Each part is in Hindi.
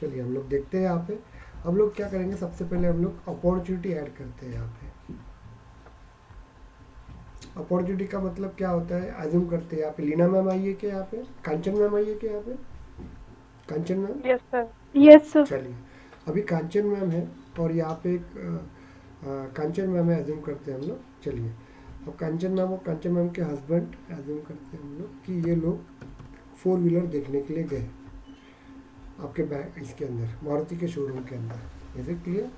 चलिए हम लोग देखते हैं यहाँ पे। हम लोग क्या करेंगे, सबसे पहले हम लोग अपॉर्चुनिटी ऐड करते हैं यहाँ पे। अपॉर्चुनिटी का मतलब क्या होता है, अज्यूम करते हैं यहाँ पे लीना मैम आई है क्या, यहाँ पे कांचन मैम आई है क्या, यहाँ पे Kanchan ma'am. Yes sir. Yes sir. चलिए अभी कांचन मैम है और यहाँ पे एक कांचन मैम है, एज्यूम करते हैं हम लोग। चलिए अब कांचन मैम और कांचन मैम के हस्बैंड एज्यूम करते हैं हम लोग कि ये लोग 4 व्हीलर देखने के लिए गए आपके बैंक इसके अंदर, मारुति के शोरूम के अंदर। Is it clear?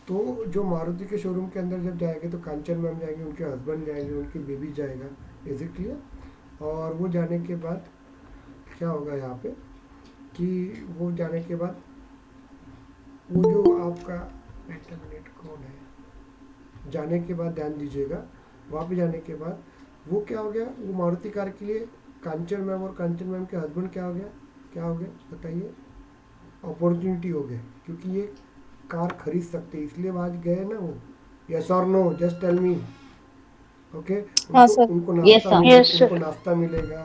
तो जो मारुति के शोरूम के अंदर जब जाएंगे तो कांचन मैम जाएंगे, उनके हस्बैंड जाएंगे, उनकी बेबी जाएगा। Is it clear? और वो जाने के बाद क्या होगा यहाँ पे कि वो जाने के बाद वो जो आपका एक मिनट कौन है, जाने के बाद ध्यान दीजिएगा, वहाँ पे जाने के बाद वो क्या हो गया, वो मारुति कार के लिए कांचन मैम और कांचन मैम के हस्बैंड क्या हो गया, क्या हो गया बताइए, अपॉर्चुनिटी हो गए, क्योंकि ये कार खरीद सकते इसलिए आज गए ना वो। यस और no, just tell me. Okay. हाँ उनको सर। उनको यस नाश्ता सर। मिले, यस उनको सर। नाश्ता मिलेगा,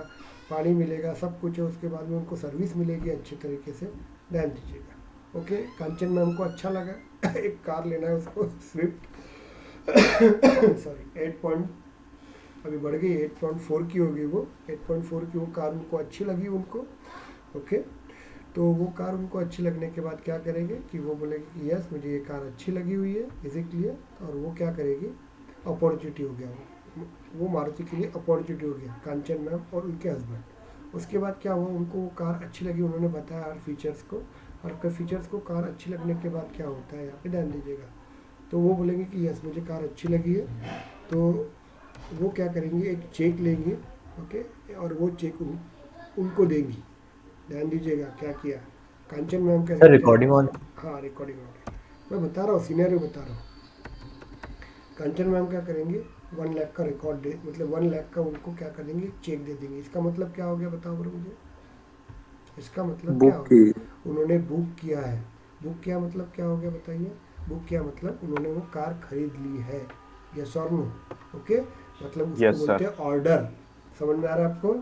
पानी मिलेगा, सब कुछ है। उसके बाद में उनको सर्विस मिलेगी अच्छे तरीके से। ध्यान दीजिएगा। ओके, कांचन मैम को अच्छा लगा एक कार लेना है उसको, स्विफ्ट सॉरी 8 पॉइंट, अभी बढ़ गई 8.4 की होगी वो, 8.4 की वो कार उनको अच्छी लगी उनको। ओके, तो वो कार उनको अच्छी लगने के बाद क्या करेंगे कि वो बोलेंगे कि यस मुझे ये कार अच्छी लगी हुई है। Is it clear? और वो क्या करेगी, अपॉर्चुनिटी हो गया वो मारुति के लिए अपॉर्चुनिटी हो गया, कांचन मैम और उनके हस्बैंड। उसके बाद क्या हुआ, उनको वो कार अच्छी लगी, उन्होंने बताया हर फीचर्स को, हर फीचर्स को कार अच्छी लगने के बाद क्या होता है, यहाँ पे ध्यान दीजिएगा। तो वो बोलेंगे कि यस मुझे कार अच्छी लगी है। तो वो क्या करेंगे, एक चेक लेंगे। ओके, और वो चेक उनको देंगी। ध्यान दीजिएगा क्या किया, कांचन मैम का सर क्या। Recording on. हाँ रिकॉर्डिंग हो गई, मैं बता रहा हूँ, सीनियर बता रहा हूँ। कांचन मैम क्या करेंगे, 1 लाख का रिकॉर्ड दे, मतलब 1 लाख का उनको क्या कर देंगे, चेक दे देंगे। इसका मतलब क्या हो गया बताओ बरो मुझे, इसका मतलब क्या बुक हो की। गया, उन्होंने बुक किया है। बुक किया मतलब क्या हो गया बताइए, बुक किया मतलब उन्होंने वो कार खरीद ली है। यस और नो? ओके, मतलब उसको यस बोलते सर। हैं ऑर्डर। समझ में आ रहा है आपको,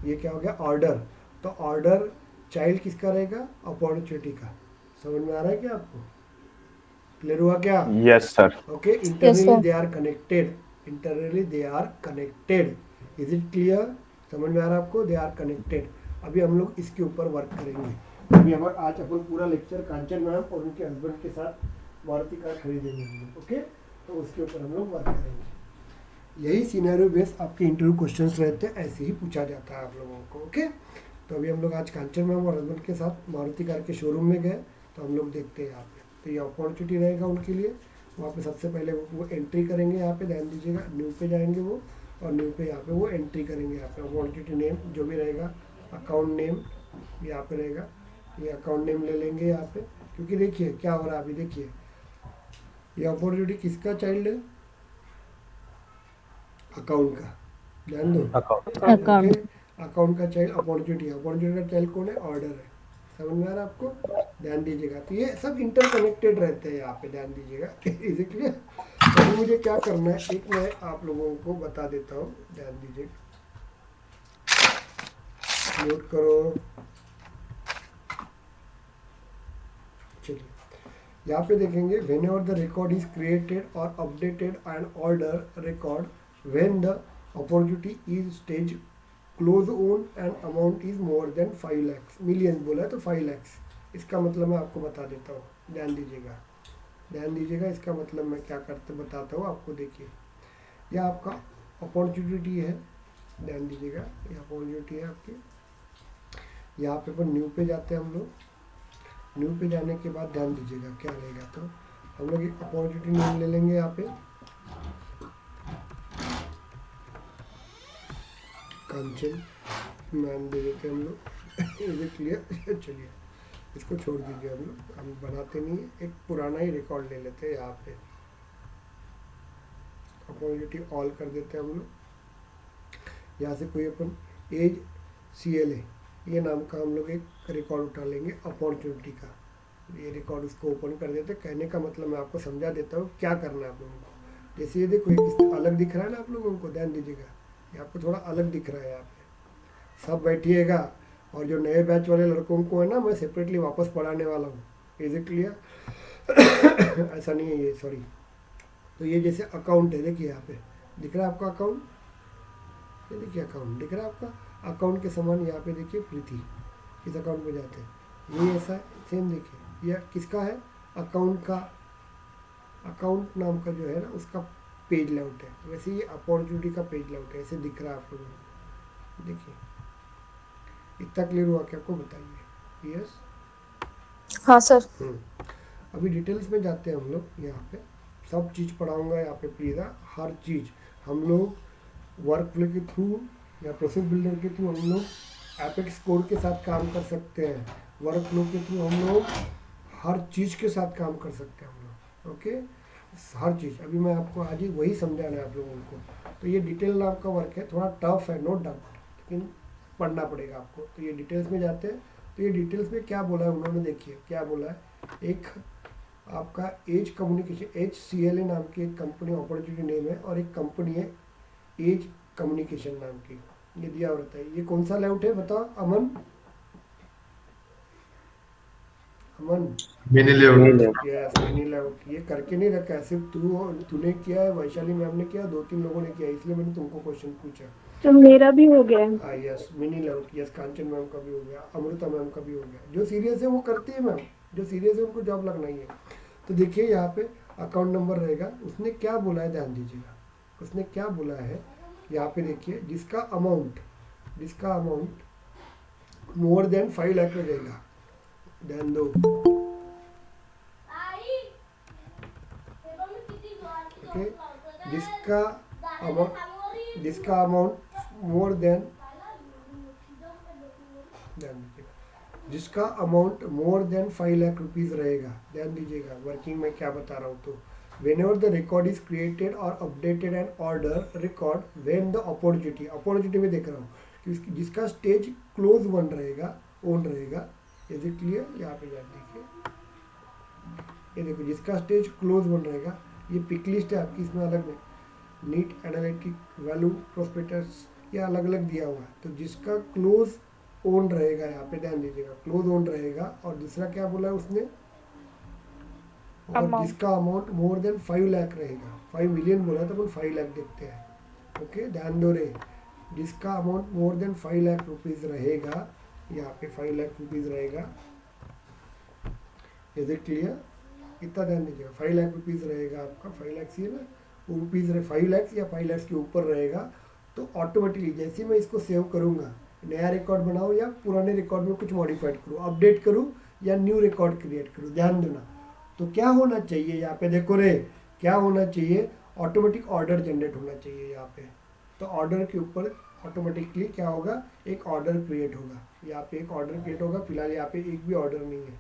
ये क्या हो गया, ऑर्डर। तो ऑर्डर चाइल्ड किसका रहेगा, अपॉर्चुनिटी का। समझ में आ रहा है क्या आपको, क्लियर हुआ क्या? Yes sir. Okay, yes internally sir. They are connected, internally they are connected. Is it clear? समझ में आ रहा है आपको, दे आर कनेक्टेड। अभी हम लोग इसके ऊपर वर्क करेंगे। अभी हम आज अपन पूरा लेक्चर कांचन मैम और उनके हस्बैंड के साथ मारुति कार खरीदेंगे हम लोग। ओके, तो उसके ऊपर हम लोग वर्क करेंगे। यही सिनेरियो बेस आपके इंटरव्यू क्वेश्चंस रहते हैं, ऐसे ही पूछा जाता है आप लोगों को। ओके, तो अभी हम लोग आज कांचन मैम और हस्बैंड के साथ मारुति कार के शोरूम में गए, तो हम लोग देखते हैं यहाँ पे। तो ये अपॉर्चुनिटी रहेगा उनके लिए। वहाँ पे सबसे पहले वो एंट्री करेंगे, यहाँ पे ध्यान दीजिएगा, न्यू पे जाएंगे वो, और न्यू पे यहाँ पे वो एंट्री करेंगे। यहाँ पे अपॉर्चुनिटी नेम जो भी रहेगा, अकाउंट नेम यहाँ पे रहेगा, ये अकाउंट नेम ले लेंगे यहाँ पे। क्योंकि देखिए क्या हो रहा है, अभी देखिए ये अपॉर्चुनिटी किसका चाइल्ड है, अकाउंट का। ध्यान दो, अकाउंट। Okay, account. अकाउंट का चाइल्ड अपॉर्चुनिटी है, अपॉर्चुनिटी का चाइल्ड कौन है, ऑर्डर है। समझ में आ रहा है आपको, ध्यान दीजिएगा। तो ये सब इंटरकनेक्टेड रहते हैं यहाँ पे, ध्यान दीजिएगा इज इट क्लियर? अभी मुझे क्या करना है, एक मैं आप लोगों को बता देता हूँ, ध्यान दीजिए, म्यूट करो। चलिए यहाँ पे देखेंगे, whenever the record is created और updated and order record when the opportunity is stage close won and amount is more than 5 lakhs, million बोला है तो 5 lakhs। इसका मतलब मैं आपको बता देता हूँ, ध्यान दीजिएगा, ध्यान दीजिएगा। इसका मतलब मैं क्या करते बताता हूँ आपको। देखिए यह आपका अपॉर्चुनिटी है, ध्यान दीजिएगा, ये अपॉर्चुनिटी है आपकी। यहाँ पे पर न्यू पे जाते हैं हम लोग, न्यू पे जाने के बाद ध्यान दीजिएगा क्या रहेगा। तो हम लोग एक अपॉर्चुनिटी नेम ले लेंगे यहाँ पे, कांचन मैम दे देते हैं हम लोग ये क्लियर चलिए इसको छोड़ दीजिए, हम बनाते नहीं है, एक पुराना ही रिकॉर्ड ले लेते हैं। यहाँ पे अपॉर्चुनिटी ऑल कर देते हैं हम लोग। यहाँ से कोई अपन एज CLA ये नाम का हम लोग एक रिकॉर्ड उठा लेंगे अपॉर्चुनिटी का। ये रिकॉर्ड उसको ओपन कर देते। कहने का मतलब मैं आपको समझा देता हूँ क्या करना है आप लोगों को। जैसे ये देखो, एक अलग दिख रहा है ना आप लोगों को, ध्यान दीजिएगा, ये आपको थोड़ा अलग दिख रहा है। यहाँ पे सब बैठिएगा और जो नए बैच वाले लड़कों को है ना, मैं सेपरेटली वापस पढ़ाने वाला हूँ। Is it clear? ऐसा नहीं है ये, सॉरी। तो ये जैसे अकाउंट है, देखिए यहाँ पे दिख रहा है आपका अकाउंट, ये देखिए अकाउंट दिख रहा है आपका। अकाउंट के समान यहाँ पे देखिए प्रीति, इस अकाउंट में जाते हैं, ये ऐसा सेम देखिए, यह किसका है? अकाउंट का, अकाउंट नाम का जो है ना उसका पेज लेआउट है। वैसे ये अपॉर्चुनिटी का पेज लेआउट है, ऐसे दिख रहा है आप लोगों को। देखिए इतना क्लियर हुआ कि आपको बताइए? यस, हाँ सर। अभी डिटेल्स में जाते हैं हम लोग। यहाँ पे सब चीज़ पढ़ाऊंगा यहाँ पे प्लीज़, हर चीज़ हम लोग वर्क फ्लो के थ्रू या प्रोसेस बिल्डर के थ्रू हम लोग एपेक्स कोड के साथ काम कर सकते हैं। वर्क फ्लो के थ्रू हम लोग हर चीज़ के साथ काम कर सकते हैं हम लोग। ओके, हर चीज़ अभी मैं आपको आज ही वही समझाना है आप लोगों को। तो ये डिटेल नाम का वर्क है, थोड़ा टफ है नो डाउट, लेकिन पढ़ना पड़ेगा आपको। तो ये डिटेल्स में जाते हैं। तो ये डिटेल्स में क्या बोला है उन्होंने, देखिए क्या बोला है। एक आपका एज कम्युनिकेशन, HCLA नाम की एक कंपनी अपॉर्चुनिटी नेम है, और एक कंपनी है एज कम्युनिकेशन नाम की, ये दिया रहता है। ये कौन सा लेआउट है बताओ Aman? Aman? Mini layout. Yes, mini layout. ये करके नहीं रखा है, सिर्फ तूने किया है, वैशाली मैम ने किया, 2-3 लोगों ने किया, इसलिए मैंने तुमको क्वेश्चन पूछा। तो मेरा भी हो गया है। हाँ यस, मिनी लेआउट। यस, कांचन मैम का भी हो गया, अमृता मैम का भी हो गया। जो सीरियस है वो करती है मैम, जो सीरियस है उनको जॉब लगना ही है। तो देखिए यहाँ पे अकाउंट नंबर रहेगा, उसने क्या बोला है ध्यान दीजिएगा। उसने क्या बोला है यहाँ पे देखिए, जिसका अमाउंट मोर देन 5 लाख रहेगा। ध्यान दो, ओके, जिसका अमाउंट मोर देन, ध्यान दीजिएगा, जिसका अमाउंट मोर देन 5 लाख रुपीज़ रहेगा। ध्यान दीजिएगा वर्किंग में क्या बता रहा हूँ। तो whenever the record is created और updated and order record when the opportunity में देख रहा हूँ कि जिसका स्टेज क्लोज वन रहेगा, ओन रहेगा। Is it clear? यहाँ पे जान देखिए, ये देखो जिसका स्टेज क्लोज वन रहेगा, ये पिक लिस्ट है आपकी, इसमें अलग में नीट एनालिटिक वैल्यू प्रोस्पेक्टस ये अलग अलग दिया हुआ है। तो जिसका क्लोज ओन रहेगा, यहाँ पे ध्यान दीजिएगा, क्लोज ओन रहेगा। और दूसरा क्या बोला है उसने, और अमाउंट जिसका अमाउंट मोर देन 5 लाख रहेगा। 5 मिलियन बोला तो अपन 5 लाख देखते हैं। ओके, ध्यान दो रे, जिसका अमाउंट मोर देन 5 लाख रुपीज़ रहेगा, यहाँ पे 5 लाख रुपीज़ रहेगा। Is it clear? इतना ध्यान दीजिएगा, 5 लाख रुपीज़ रहेगा आपका, 5 लाख ही है ना, वो रुपीज़ 5 लाख या 5 लाख के ऊपर रहेगा। तो ऑटोमेटिकली जैसे मैं इसको सेव करूँगा, नया रिकॉर्ड बनाऊँ या पुराने रिकॉर्ड में कुछ मॉडिफाइड करूँ, अपडेट करूँ या न्यू रिकॉर्ड क्रिएट करूँ, ध्यान देना। तो क्या होना चाहिए यहाँ पे, देखो रे, क्या होना चाहिए, ऑटोमेटिक ऑर्डर जनरेट होना चाहिए यहाँ पे। तो ऑर्डर के ऊपर ऑटोमेटिकली क्या होगा, एक ऑर्डर क्रिएट होगा। यहाँ पे एक ऑर्डर क्रिएट होगा, फिलहाल यहाँ पे एक भी ऑर्डर नहीं है।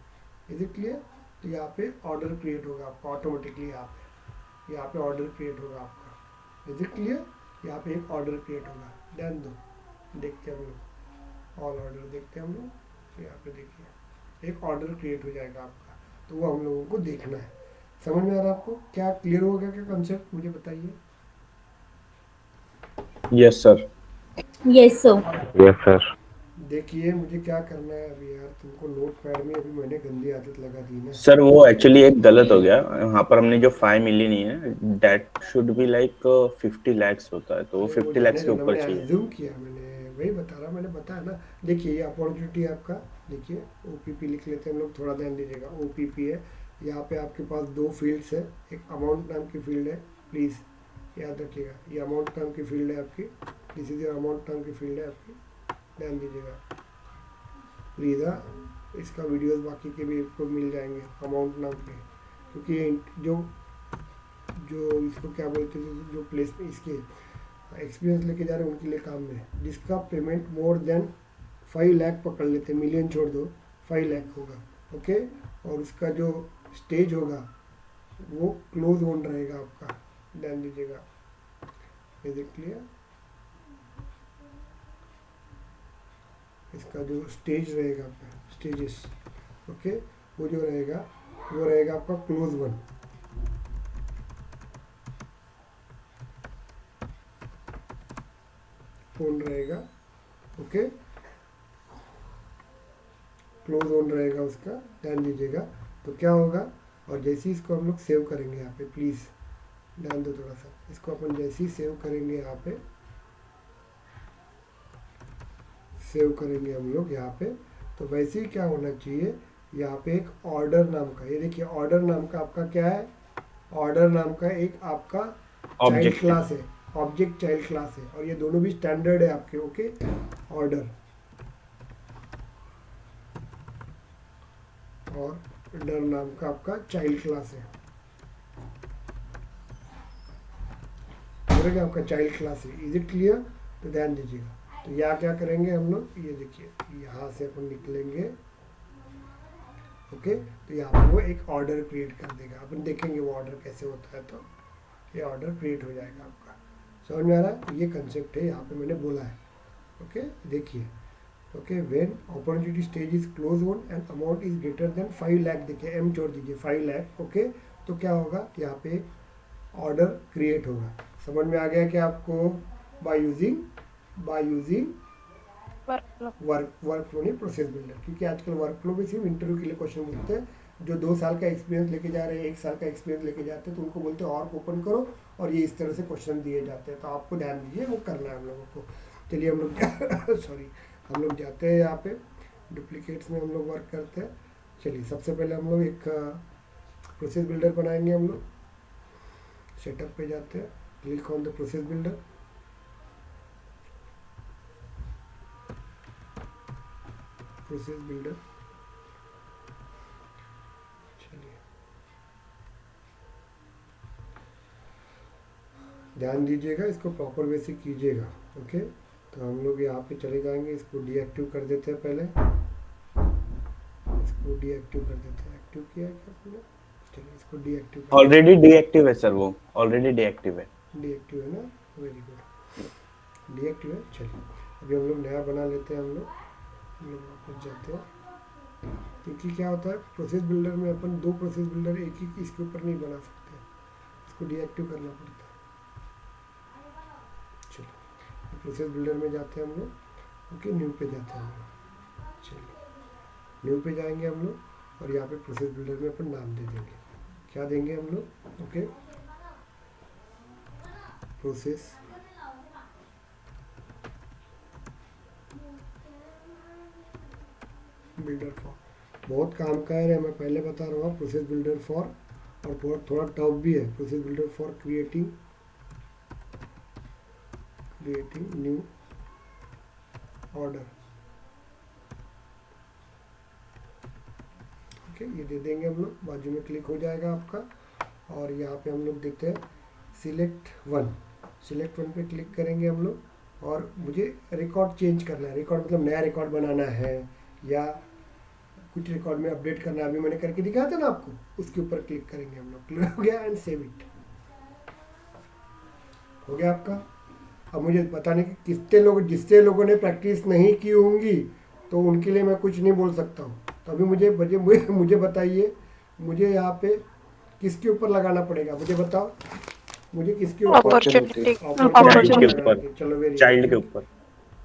Is it clear? तो यहाँ पे ऑर्डर क्रिएट होगा आपका ऑटोमेटिकली, यहाँ पे ऑर्डर क्रिएट होगा आपका। Is it clear? यहाँ पे एक ऑर्डर क्रिएट होगा, ध्यान दो, देखते हैं हम लोग, ऑल ऑर्डर देखते हैं हम लोग। तो यहाँ पे देखिए एक ऑर्डर क्रिएट हो जाएगा आपका, तो वो हम लोगों को देखना है। समझ में आ रहा है आपको? क्या क्लियर हो गया क्या कंसेप्ट, मुझे बताइए। Yes sir. Yes sir. Yes sir. देखिए मुझे क्या करना है अभी यार, तुमको नोट पैड में अभी मैंने गंदी आदत लगा दी ना। सर वो एक्चुअली एक गलत हो गया, वहाँ पर हमने जो 5 मिलियन ही है, that should be like 50 lakhs होता है, तो वो अरे वो 50 जाने लैक्स के देना, ऊपर मैंने चाहिए। एज्यूम किया, मैंने वही बता रहा, मैंने बताया ना। देखिए ये अपॉर्चुनिटी है आपका, देखिए OPP लिख लेते हैं हम लोग, थोड़ा ध्यान दीजिएगा। OPP है, यहाँ पे आपके पास 2 फील्ड्स है, एक अमाउंट नाम की फील्ड है, प्लीज़ याद रखिएगा, ये अमाउंट नाम की फील्ड है आपकी, दिस इज अमाउंट नाम की फील्ड है आपकी, ध्यान दीजिएगा प्लीज़। इसका वीडियोस बाकी के भी आपको मिल जाएंगे अमाउंट नाम के, क्योंकि जो जो इसको क्या बोलते हैं, जो प्लेस में इसके एक्सपीरियंस लेके जा रहे हैं उनके लिए काम में। जिसका पेमेंट मोर देन 5 लाख पकड़ लेते, मिलियन छोड़ दो, 5 लाख होगा। ओके, और उसका जो स्टेज होगा वो क्लोज ऑन रहेगा आपका, ध्यान दीजिएगा। Is it clear? इसका जो स्टेज रहेगा आपका, स्टेजेस, ओके, वो जो रहेगा वो रहेगा आपका क्लोज वन। फोन रहेगा, ओके। क्लोज ऑन रहेगा उसका, ध्यान दीजिएगा। तो क्या होगा, और जैसे ही इसको हम लोग सेव करेंगे यहाँ पे, प्लीज़ ध्यान दो थोड़ा सा, इसको अपन जैसे ही सेव करेंगे यहाँ पे, सेव करेंगे हम लोग यहाँ पे, तो वैसे ही क्या होना चाहिए, यहाँ पे एक ऑर्डर नाम का, ये देखिए ऑर्डर नाम का आपका क्या है, ऑर्डर नाम का एक आपका चाइल्ड ऑब्जेक्ट क्लास है, ऑब्जेक्ट चाइल्ड क्लास है, और ये दोनों भी स्टैंडर्ड है आपके, ओके। ऑर्डर और डर नाम का आपका चाइल्ड क्लास है, क्या आपका चाइल्ड क्लास है। Is it clear? तो ध्यान दीजिएगा। तो यहाँ क्या करेंगे हम लोग, ये देखिए यहाँ से अपन निकलेंगे, ओके। तो यहाँ पर वो एक ऑर्डर क्रिएट कर देगा, अपन देखेंगे वो ऑर्डर कैसे होता है। तो ये ऑर्डर क्रिएट हो जाएगा आपका, समझ में आ रहा है? ये कंसेप्ट है, यहाँ पे मैंने बोला है, ओके। देखिए, okay, when opportunity stage is close on and amount is greater than 5 lakh, देखिए एम छोड़ दीजिए, 5 लाख, ओके। तो क्या होगा, यहाँ पे ऑर्डर क्रिएट होगा। समझ में आ गया कि आपको, बाय यूजिंग वर्क फ्लो नहीं, प्रोसेस बिल्डर। क्योंकि आजकल वर्क फ्लो में सिर्फ इंटरव्यू के लिए क्वेश्चन पूछते हैं, जो 2 साल का एक्सपीरियंस लेके जा रहे हैं, 1 साल का एक्सपीरियंस लेके जाते हैं, तो उनको बोलते हैं और ओपन करो, और ये इस तरह से क्वेश्चन दिए जाते हैं। तो आपको ध्यान दीजिए, वो करना है हम लोगों को। चलिए हम लोग सॉरी, हम लोग जाते हैं यहाँ पे डुप्लीकेट्स में, हम लोग वर्क करते हैं। चलिए सबसे पहले हम लोग एक प्रोसेस बिल्डर बनाएंगे। हम लोग सेटअप पे जाते हैं, click on the process builder, process builder. चलिए ध्यान दीजिएगा, इसको प्रॉपर वे से कीजिएगा, ओके। तो हम लोग यहाँ पे चले जाएंगे, इसको डीएक्टिव कर देते हैं पहले, इसको डीएक्टिव कर देते हैं। एक्टिव किया है क्या आपने? चलिए इसको डीएक्टिव, ऑलरेडी डीएक्टिव है सर, वो ऑलरेडी डीएक्टिव है। डीएक्टिव है ना, वेरी गुड, डीएक्टिव है। चलिए अभी हम लोग नया बना लेते हैं। हम लोग वापस जाते हैं, क्योंकि क्या होता है प्रोसेस बिल्डर में अपन 2 प्रोसेस बिल्डर एक ही इसके ऊपर नहीं बना सकते, इसको डीएक्टिव करना पड़ता है। चलो प्रोसेस बिल्डर में जाते हैं हम लोग, ओके, न्यू पे जाते हैं हम लोग। चलिए न्यू पे जाएंगे हम लोग, और यहाँ पे प्रोसेस बिल्डर में अपन नाम दे देंगे, क्या देंगे हम लोग, ओके, प्रोसेस बिल्डर फॉर। बहुत काम का है, मैं पहले बता रहा हूँ, प्रोसेस बिल्डर फॉर, और बहुत थोड़ा टफ भी है, process builder for creating new order, okay. ये दे देंगे हम लोग, बाजू में क्लिक हो जाएगा आपका, और यहाँ पे हम लोग देखते हैं सिलेक्ट वन पे क्लिक करेंगे हम लोग, और मुझे रिकॉर्ड चेंज करना है। रिकॉर्ड मतलब नया रिकॉर्ड बनाना है, या कुछ रिकॉर्ड में अपडेट करना है, अभी मैंने करके दिखाया था ना आपको, उसके ऊपर क्लिक करेंगे हम लोग। क्लियर हो गया? एंड सेव इट, हो गया आपका। अब मुझे बताने कि कितने लोग, जिससे लोगों ने प्रैक्टिस नहीं की होंगी, तो उनके लिए मैं कुछ नहीं बोल सकता हूँ। तो अभी मुझे बताइए, मुझे यहाँ पे किसके ऊपर लगाना पड़ेगा, मुझे बताओ, मुझे किसके ऊपर? अपॉर्चुनिटी, चलो वेरी चाइल्ड के ऊपर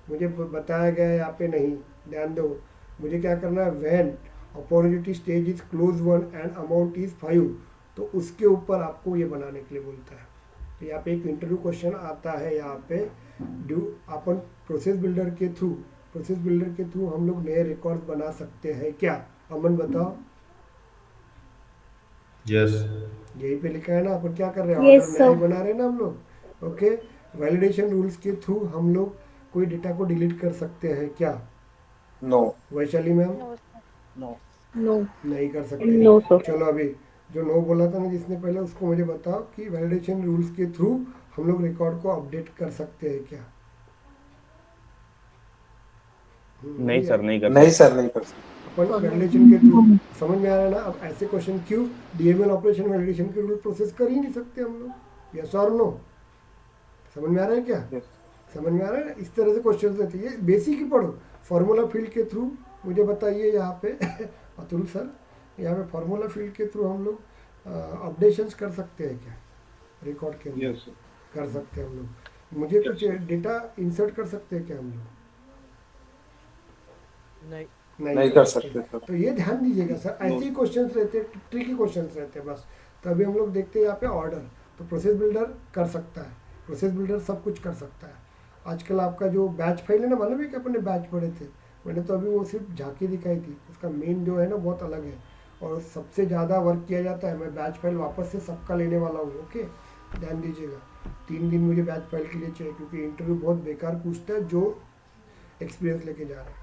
मुझे बताया गया है यहाँ पे नहीं, ध्यान दो। मुझे क्या करना है, when opportunity stage is close one and amount is 5, तो उसके ऊपर आपको ये बनाने के लिए बोलता है। तो यहाँ पे एक इंटरव्यू क्वेश्चन आता है, यहाँ पे अपन प्रोसेस बिल्डर के थ्रू हम लोग नए रिकॉर्ड बना सकते हैं क्या? अमन बताओ। यस। यही पे लिखा है ना, अपन क्या कर रहे हैं, Yes, ऑर्डर नया sir. बना रहे हैं ना हम लोग, ओके। वैलिडेशन रूल्स के थ्रू हम लोग कोई डेटा को डिलीट कर सकते हैं क्या? नो। वैशाली मैम? नो, नहीं कर सकते। No sir. चलो अभी जो नो बोला था ना जिसने पहले, उसको मुझे बताओ कि वैलिडेशन रूल्स के थ्रू हम लोग रिकॉर्ड को अपडेट कर सकते हैं क्या? नहीं सर, नहीं कर नहीं सकते। सर, नहीं कर सकते। अपन वैलिडेशन के थ्रू, समझ में आ रहा है ना? अब ऐसे क्वेश्चन क्यों, डीएमएल ऑपरेशन वैलिडेशन के रूल प्रोसेस कर ही नहीं सकते हम लोग, यस और नो? समझ में आ रहा है क्या? Yes. समझ में आ रहा है? इस तरह से क्वेश्चन रहते हैं, ये बेसिक ही पढ़ो। फार्मूला फील्ड के थ्रू मुझे बताइए यहाँ पे अतुल सर, यहाँ पे फार्मूला फील्ड के थ्रू हम लोग अपडेशंस कर सकते हैं क्या रिकॉर्ड के अंदर? Yes, sir. कर सकते हैं हम लोग। मुझे कुछ डेटा इंसर्ट कर सकते हैं क्या हम लोग? नहीं कर सकते सर। तो ये ध्यान दीजिएगा सर, ऐसे ही क्वेश्चंस रहते हैं, ट्रिकी क्वेश्चंस रहते हैं बस। तो अभी हम लोग देखते हैं यहाँ पे ऑर्डर। तो प्रोसेस बिल्डर कर सकता है, प्रोसेस बिल्डर सब कुछ कर सकता है। आजकल आपका जो बैच फाइल है ना, मालूम है कि अपने बैच पढ़े थे, मैंने तो अभी वो सिर्फ झांकी दिखाई थी, उसका मेन जो है ना बहुत अलग है और सबसे ज़्यादा वर्क किया जाता है। मैं बैच फाइल वापस से सबका लेने वाला हूँ, ओके, ध्यान दीजिएगा। 3 दिन मुझे बैच फाइल के लिए चाहिए क्योंकि इंटरव्यू बहुत बेकार पूछता है जो एक्सपीरियंस लेके जा रहा है।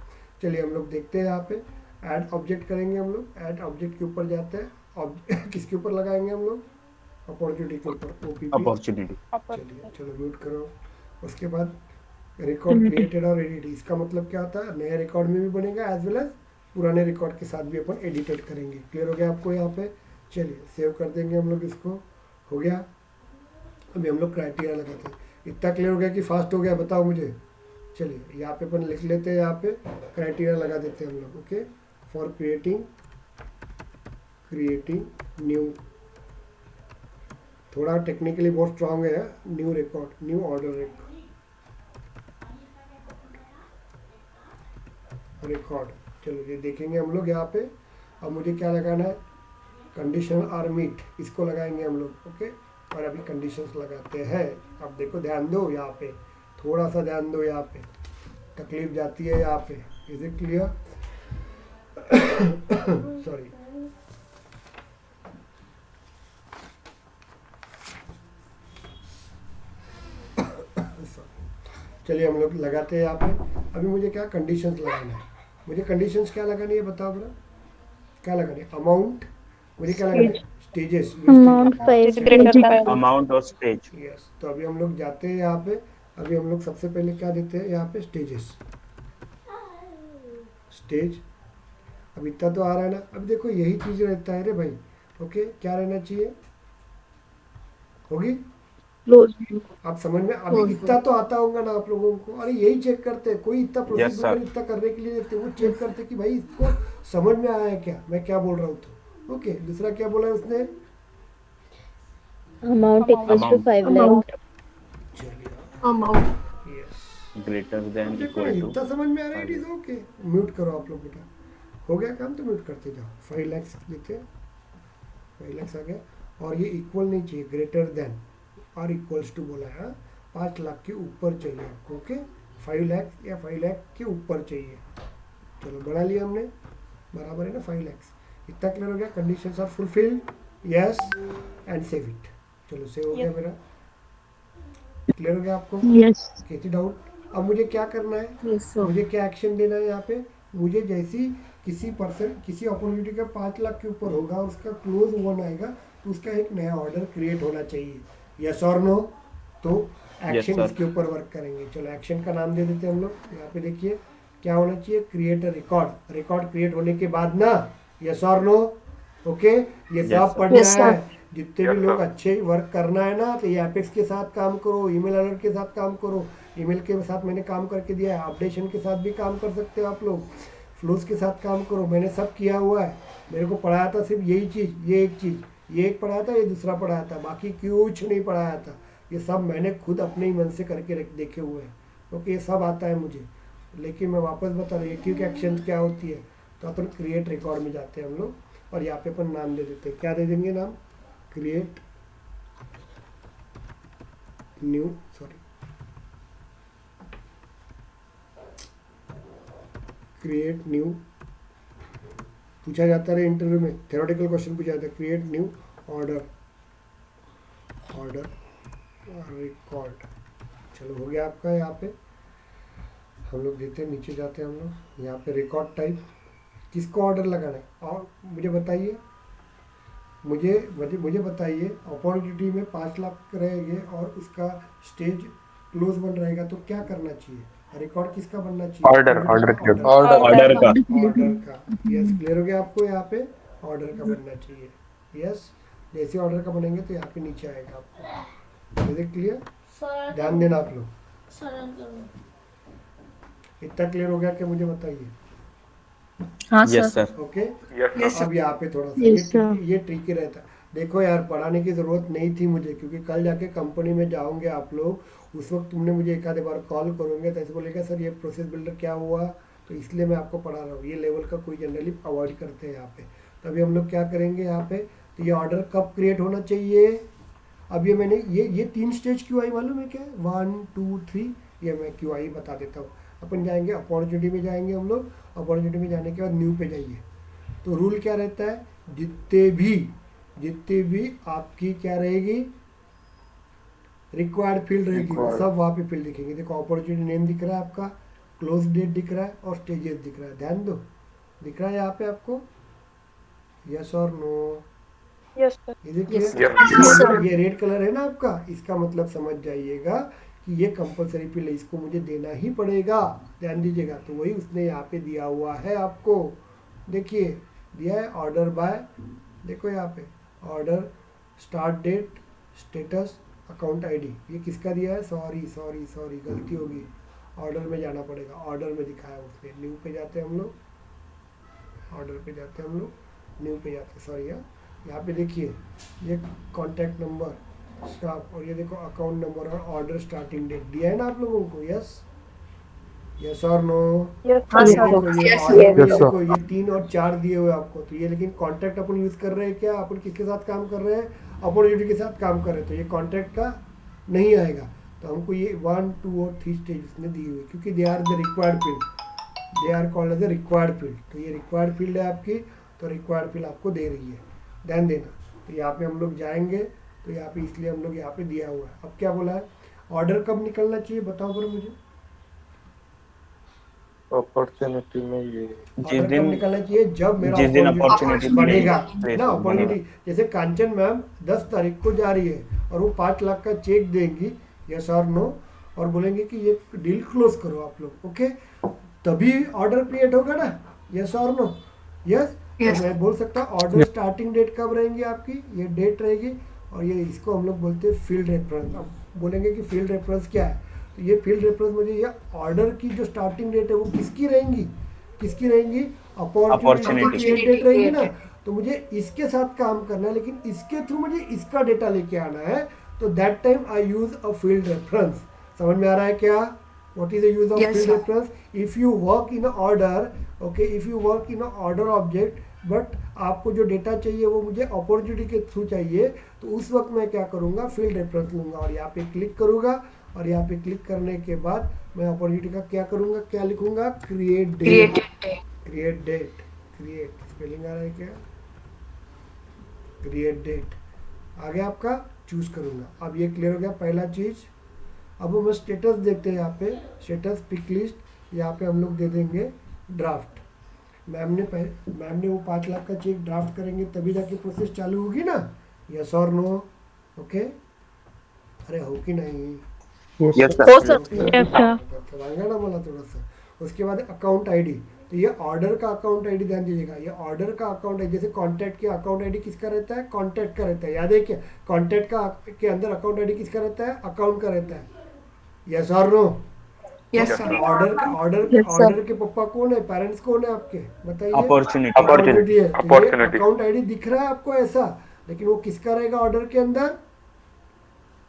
चलिए हम लोग देखते हैं यहाँ पे ऐड ऑब्जेक्ट करेंगे हम लोग। ऐड ऑब्जेक्ट के ऊपर जाते हैं, किसके ऊपर लगाएंगे हम लोग, अपॉर्चुनिटी के ऊपर, ओपीपी अपॉर्चुनिटी। चलिए चलो म्यूट करो। उसके बाद रिकॉर्ड क्रिएटेड और एडिट, इसका मतलब क्या होता है, नए रिकॉर्ड में भी बनेगा एज वेल एज पुराने रिकॉर्ड के साथ भी अपन एडिटेड करेंगे। क्लियर हो गया आपको यहाँ पे। चलिए सेव कर देंगे हम लोग इसको, हो गया। अभी हम लोग क्राइटेरिया लगाते हैं। इतना क्लियर हो गया कि फास्ट हो गया, बताओ मुझे। चलिए यहाँ पे अपन लिख लेते हैं, यहाँ पे क्राइटेरिया लगा देते हैं हम लोग, ओके। फॉर क्रिएटिंग न्यू, थोड़ा टेक्निकली बहुत स्ट्रांग है, new record, new order record. चलो ये देखेंगे हम लोग यहाँ पे। अब मुझे क्या लगाना है, कंडीशन आर मीट, इसको लगाएंगे हम लोग, ओके। और अभी कंडीशंस लगाते हैं। अब देखो ध्यान दो यहाँ पे, थोड़ा सा ध्यान दो, यहाँ पे तकलीफ जाती है यहाँ पे। Is it clear? सॉरी, चलिए हम लोग लगाते हैं यहाँ पे। अभी मुझे क्या कंडीशंस लगाना है, मुझे कंडीशंस क्या लगानी है बताओ बड़ा, क्या लगानी है, अमाउंट, मुझे क्या लगाना है, स्टेजेस, अमाउंट और स्टेज। यस। तो अभी हम लोग जाते हैं यहाँ पे। अभी हम लोग सबसे पहले क्या देते हैं यहाँ पे, स्टेजेस, स्टेज। अब इतना तो आ रहा है ना। अब देखो यही चीज़ रहता है रे भाई, ओके। क्या रहना चाहिए, होगी आप समझ में। अभी इतना तो आता होगा ना आप लोगों को। अरे यही चेक करते हैं, कोई इतना प्रोसेस इतना करने के लिए देते, वो चेक करते कि भाई इसको समझ में आया है क्या, मैं क्या बोल रहा हूँ। तो ओके, दूसरा क्या बोला है उसने, amount equals to 5 lakh. Amount, yes, greater than देखो इक्वल टू। इतना समझ में आ रहा है, इट इज ओके। म्यूट करो आप लोग बेटा, हो गया काम तो म्यूट करते जाओ। 5 लाख देते हैं, 5 लाख आ गया। और ये इक्वल नहीं चाहिए, ग्रेटर देन और इक्वल्स टू बोला है, 5 लाख के ऊपर चाहिए आपको, ओके। 5 लाख या 5 लाख के ऊपर चाहिए। चलो बढ़ा लिया हमने, बराबर है ना 5 लाख। इतना क्लियर हो गया, conditions are fulfilled, yes and save it. चलो सेव हो गया मेरा, क्लियर हो गया आपको, यस किसी डाउट। अब मुझे क्या करना है, मुझे क्या एक्शन देना है यहाँ पे, मुझे जैसी किसी पर्सन, किसी अपॉर्चुनिटी का 5 लाख के ऊपर होगा, उसका क्लोज 1 आएगा, तो उसका एक नया ऑर्डर क्रिएट होना चाहिए, यस और नो। तो एक्शन इसके ऊपर वर्क करेंगे। चलो एक्शन का नाम दे देते हैं हम लोग। यहाँ पे देखिए क्या होना चाहिए, create a record. Record create होने के बाद ना, यस और नो, ओके। ये सब पढ़ना है। जितने भी लोग अच्छे वर्क करना है ना, तो ये एपेक्स के साथ काम करो, ईमेल अलर्ट के साथ काम करो। ईमेल के साथ मैंने काम करके दिया है, अपडेशन के साथ भी काम कर सकते हो आप लोग, फ्लोज के साथ काम करो, मैंने सब किया हुआ है। मेरे को पढ़ाया था सिर्फ यही चीज़, ये एक चीज़, ये एक पढ़ाया था, ये दूसरा पढ़ाया था, बाकी कुछ नहीं पढ़ाया था। ये सब मैंने खुद अपने ही मन से करके देखे हुए हैं, क्योंकि ये सब आता है मुझे। लेकिन मैं वापस बता रहा हूँ क्विक एक्शन क्या होती है। तो अपन क्रिएट रिकॉर्ड में जाते हैं हम लोग, और यहाँ पे अपन नाम दे देते हैं। क्या दे देंगे नाम, क्रिएट न्यू, क्रिएट न्यू। पूछा जाता है इंटरव्यू में, थ्योरेटिकल क्वेश्चन पूछा जाता है, क्रिएट न्यू ऑर्डर रिकॉर्ड। चलो हो गया आपका। यहाँ पे हम लोग देते हैं, नीचे जाते हैं हम लोग, यहाँ पे रिकॉर्ड टाइप, किसको ऑर्डर लगाना है, और मुझे बताइए, मुझे बताइए अपॉर्चुनिटी में 5 लाख रहेंगे और उसका स्टेज क्लोज 1 रहेगा, तो क्या करना चाहिए, रिकॉर्ड किसका बनना चाहिए, ऑर्डर का। यस, क्लियर हो गया आपको। यहाँ पे ऑर्डर का बनना चाहिए, यस। जैसे ऑर्डर का बनेंगे तो यहाँ पे नीचे आएगा आपको, क्लियर, ध्यान देना आप लोग। इतना क्लियर हो गया क्या, मुझे बताइए। हाँ यस सर। सर। ओके, अब यहाँ पे थोड़ा सा ये ट्रिकी रहता है। देखो यार, पढ़ाने की ज़रूरत नहीं थी मुझे, क्योंकि कल जाके कंपनी में जाओगे आप लोग, उस वक्त तुमने मुझे एक आधे बार कॉल करोगे तो ऐसे बोलेगा सर ये प्रोसेस बिल्डर क्या हुआ, तो इसलिए मैं आपको पढ़ा रहा हूँ। ये लेवल का कोई जनरली अवॉइड करते हैं यहाँ पे। तो अभी हम लोग क्या करेंगे यहाँ पे, तो ये ऑर्डर कब क्रिएट होना चाहिए। अब ये मैंने ये 3 स्टेज क्यू आई मालूम है क्या, 1 2 3, ये मैं क्यू आई बता देता हूँ। अपन जाएंगे अपॉर्चुनिटी में, जाएंगे हम लोग। अपॉर्चुनिटी में जाने के बाद न्यू पे जाइए। तो रूल क्या रहता है, जितने भी आपकी क्या रहेगी, रिक्वायर्ड फील्ड रहेगी, सब वहाँ पे फील्ड दिखेंगे। देखो अपॉर्चुनिटी नेम दिख रहा है आपका, क्लोज डेट दिख रहा है और स्टेजेस दिख रहा है। ध्यान दो, दिख रहा है यहाँ पे आपको, यस और no, Yes, sir. Is it clear. Yes, sir. ये रेड कलर है ना आपका, इसका मतलब समझ जाइएगा कि ये कंपलसरी फील्ड है, इसको मुझे देना ही पड़ेगा। ध्यान दीजिएगा। तो वही उसने यहाँ पे दिया हुआ है आपको, देखिए दिया है ऑर्डर बाय, देखो यहाँ पे order start date status account ID, ये किसका दिया है, सॉरी गलती होगी, ऑर्डर में जाना पड़ेगा। ऑर्डर में दिखाया उसने, न्यू पे जाते हैं हम लोग, ऑर्डर पे जाते हैं हम लोग, न्यू पे जाते हैं, सॉरी यार। यहाँ पे देखिए ये कॉन्टैक्ट नंबर स्टाफ, और ये देखो अकाउंट नंबर और ऑर्डर स्टार्टिंग डेट दिया है ना आप लोगों को, यस और नो। Yes, ये sir. देखो ये Yes, ऑर्डर में, yes. ये देखो ये 3 और 4 दिए हुए आपको। तो ये लेकिन कॉन्टैक्ट अपन यूज़ कर रहे हैं क्या, अपन किसके साथ काम कर रहे हैं, अपॉर्चुनिटी के साथ काम कर रहे हैं। तो ये कॉन्टैक्ट का नहीं आएगा। तो हमको ये 1 2 और 3 स्टेज उसने दी हुई, क्योंकि they are the required field, they are called as the required field. तो ये रिक्वायर्ड फील्ड है आपकी, तो रिक्वायर्ड फील्ड आपको दे रही है, ध्यान देना। तो यहाँ पे हम लोग जाएंगे, तो यहाँ पे इसलिए हम लोग यहाँ पे दिया हुआ है। अब क्या बोला है, ऑर्डर कब निकलना चाहिए बताओ करो मुझे। अपॉर्चुनिटी में ये जिस ऑर्डर कब दिन निकलना चाहिए, जब मेरा जिस दिन अपॉर्चुनिटी अपॉर्चुनिटी बढ़ेगा प्लेस ना। बनेगा। अपॉर्चुनिटी जैसे कांचन मैम 10 तारीख को जा रही है और वो 5 लाख का चेक देंगी, यस और नो, और बोलेंगे कि ये डील क्लोज करो आप लोग, ओके, तभी ऑर्डर क्रिएट होगा ना, यस और नो। यस, तो मैं बोल सकता हूँ ऑर्डर स्टार्टिंग डेट कब रहेंगी आपकी, ये डेट रहेगी, और ये इसको हम लोग बोलते हैं फील्ड रेफरेंस। अब बोलेंगे कि फील्ड रेफरेंस क्या है, तो ये फील्ड रेफरेंस मुझे ये ऑर्डर की जो स्टार्टिंग डेट है वो किसकी रहेंगी, अपॉर्चुनिटी क्रिएट डेट रहेंगी ना। तो मुझे इसके साथ काम करना है, लेकिन इसके थ्रू मुझे इसका डेटा लेके आना है। तो that time I use a field reference. समझ में आ रहा है क्या, what is the use of field reference? If you work in a order, okay, if you work in a order object, but आपको जो डेटा चाहिए वो मुझे अपॉर्चुनिटी के थ्रू चाहिए, तो उस वक्त मैं क्या करूँगा, फील्ड रेफरेंस लूँगा और यहाँ पे क्लिक करूँगा, और यहाँ पे क्लिक करने के बाद मैं अपॉर्चुनिटी का क्या करूँगा, क्या लिखूँगा, क्रिएट डेट, क्रिएट स्पेलिंग आ रहा है क्या, क्रिएट डेट आ गया आपका, चूज करूँगा। अब ये क्लियर हो गया पहला चीज़। अब हम स्टेटस देखते हैं, यहाँ पे स्टेटस पिक लिस्ट, यहाँ पे हम लोग दे देंगे ड्राफ्ट। मैम ने वो 5 लाख का चेक ड्राफ्ट करेंगे तभी जाके प्रोसेस चालू होगी ना, यस और नो, ओके। अरे हो कि नहीं, यस हो सर. Yes, sir. चलाएंगा ना बोला थोड़ा सा। उसके बाद अकाउंट आईडी, तो ये ऑर्डर का अकाउंट आईडी ध्यान दीजिएगा, ये ऑर्डर का अकाउंट है। जैसे कॉन्टैक्ट के अकाउंट आईडी किसका रहता है, कॉन्टैक्ट का रहता है, याद है क्या, कॉन्टैक्ट का के अंदर अकाउंट आईडी किसका रहता है, अकाउंट का रहता है, यस और नो। ऑर्डर के पापा कौन है, पेरेंट्स कौन है आपके, बताइए। अपॉर्चुनिटी है, तो ये अकाउंट आईडी दिख रहा है आपको ऐसा, लेकिन वो किसका रहेगा, ऑर्डर के अंदर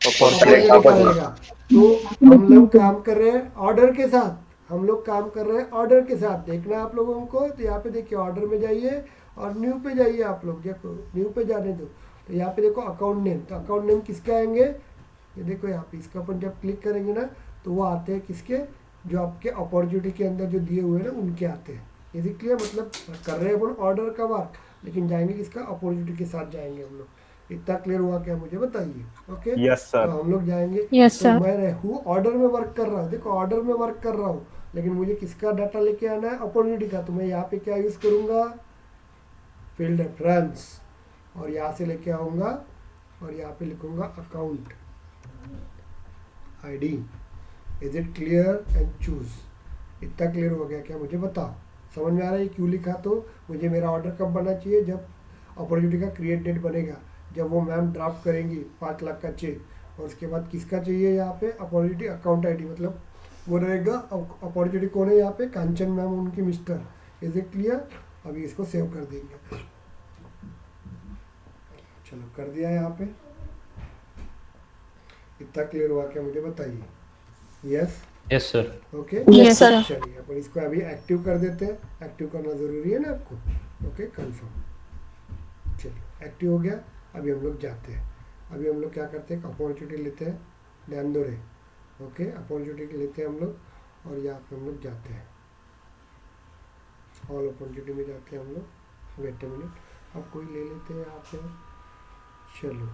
अपॉर्चुनिटी का रहेगा। तो हम लोग काम कर रहे हैं ऑर्डर के साथ, हम लोग काम कर रहे हैं ऑर्डर के साथ, देखना आप लोगों को। तो यहाँ पे देखिए ऑर्डर में जाइए और न्यू पे जाइए, आप लोग देखो न्यू पे जाने दो। तो यहाँ पे देखो अकाउंट नेम, तो अकाउंट नेम किसके आएंगे, ये देखो यहाँ पे, इसका अपन जब क्लिक करेंगे ना तो वो आते हैं किसके, जो आपके अपॉर्चुनिटी के अंदर जो दिए हुए हैं ना उनके आते हैं। ये क्लियर, मतलब कर रहे हैं अपन ऑर्डर का वर्क, लेकिन जाएंगे किसका, अपॉर्चुनिटी के साथ जाएंगे हम लोग। इतना क्लियर हुआ क्या, मुझे बताइए, ओके। Yes sir. तो हम लोग जाएंगे, Yes, तो sir. मैं हूँ ऑर्डर में वर्क कर रहा हूँ, देखो ऑर्डर में वर्क कर रहा हूँ, लेकिन मुझे किसका डाटा लेके आना है, अपॉर्चुनिटी का। तो मैं यहाँ पे क्या यूज़ करूँगा, फील्ड रेफरेंस, और यहाँ से लेके आऊँगा और यहाँ पे लिखूँगा account ID. Is it clear, and choose. इतना क्लियर हो गया क्या, मुझे बताओ, समझ में आ रहा है क्यों लिखा। तो मुझे मेरा ऑर्डर कब बनना चाहिए, जब अपॉर्चुनिटी का क्रिएट डेट बनेगा, जब वो मैम ड्राफ्ट करेंगी 5 लाख का चेक, और उसके बाद किसका चाहिए यहाँ पे, अपॉर्चुनिटी अकाउंट आईडी, मतलब वो रहेगा अपॉर्चुनिटी कौन है यहाँ पे, कांचन मैम उनकी मिस्टर। Is it clear. अभी इसको सेव कर देंगे, चलो कर दिया यहाँ पे। इतना क्लियर हुआ क्या, मुझे बताइए। Yes, yes sir. Okay Yes, sir. चलिए अपन इसको अभी एक्टिव कर देते हैं, एक्टिव करना ज़रूरी है ना आपको। ओके कंफर्म, चलिए एक्टिव हो गया। अभी हम लोग जाते हैं, अभी हम लोग क्या करते हैं, अपॉर्चुनिटी लेते हैं, ध्यान दो रे। ओके अपॉर्चुनिटी लेते हैं हम लोग और यहाँ पे हम लोग जाते हैं, ऑल अपॉर्चुनिटी में जाते हैं हम लोग। वेट अ मिनट, अब कोई ले लेते हैं यहाँ पे, चलो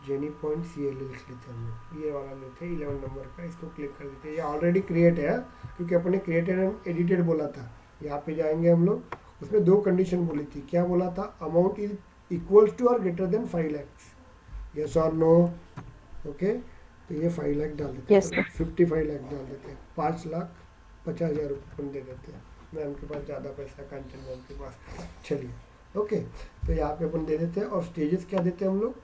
जेनी पॉइंट सी एल लिख लेते हैं हम लोग, ये वाला लेते हैं 11 नंबर का, इसको क्लिक कर देते हैं। ये ऑलरेडी क्रिएट है क्योंकि अपने क्रिएटेड एंड एडिटेड बोला था। यहाँ पे जाएंगे हम लोग, उसमें दो कंडीशन बोली थी, क्या बोला था, अमाउंट इज इक्वल्स टू और ग्रेटर देन 5 लाख, यस और नो। ओके तो ये 5 लाख डाल देते हैं, Yes, तो 55 लाख डाल देते हैं, 5,50,000 रुपये अपन दे देते हैं। मैम के पास ज़्यादा पैसा है, कांचन मैम के पास, चलिए। ओके तो यहाँ पे अपन दे देते हैं और स्टेजेस क्या देते हैं हम लोग,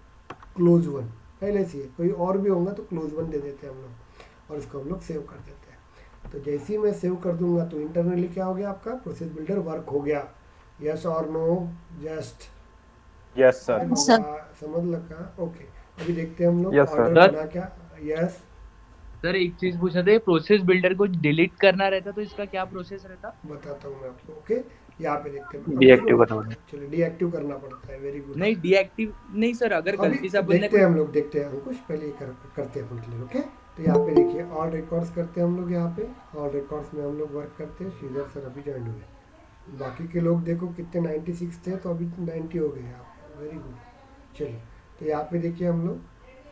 क्लोज वन पहले से ही, कोई और भी होगा तो क्लोज वन दे देते हैं हम लोग और इसको हम लोग सेव कर देते हैं। तो जैसे ही मैं सेव कर दूंगा तो इंटरनली क्या हो गया, आपका प्रोसेस बिल्डर वर्क हो गया, यस और नो, जस्ट यस सर। समझ लगा। ओके अभी देखते हैं हम लोग Yes, sir. ऑर्डर बना क्या, यस सर एक चीज पूछना था, प्रोसेस बिल्डर को डिलीट करना रहता तो इसका क्या प्रोसेस रहता? बताता हूँ मैं आपको। ओके यहाँ पे देखते हैं, Deactive करना पड़ता चलिए डीएक्टिव करना पड़ता है, वेरी गुड। नहीं डीएक्टिव नहीं सर, अगर अभी गलती से अपन ने देखते हैं हम लोग, देखते हैं अंकुश, पहले ये करते हैं अपन क्लियर। ओके तो यहाँ पे देखिए ऑल रिकॉर्ड्स करते हैं हम लोग, यहाँ पे ऑल रिकॉर्ड्स में हम लोग वर्क करते हैं। श्रीधर सर अभी ज्वाइन हुए, बाकी के लोग देखो कितने 96 थे तो अभी 90 हो गए आप, वेरी गुड। चलिए तो यहाँ पे देखिए हम लोग,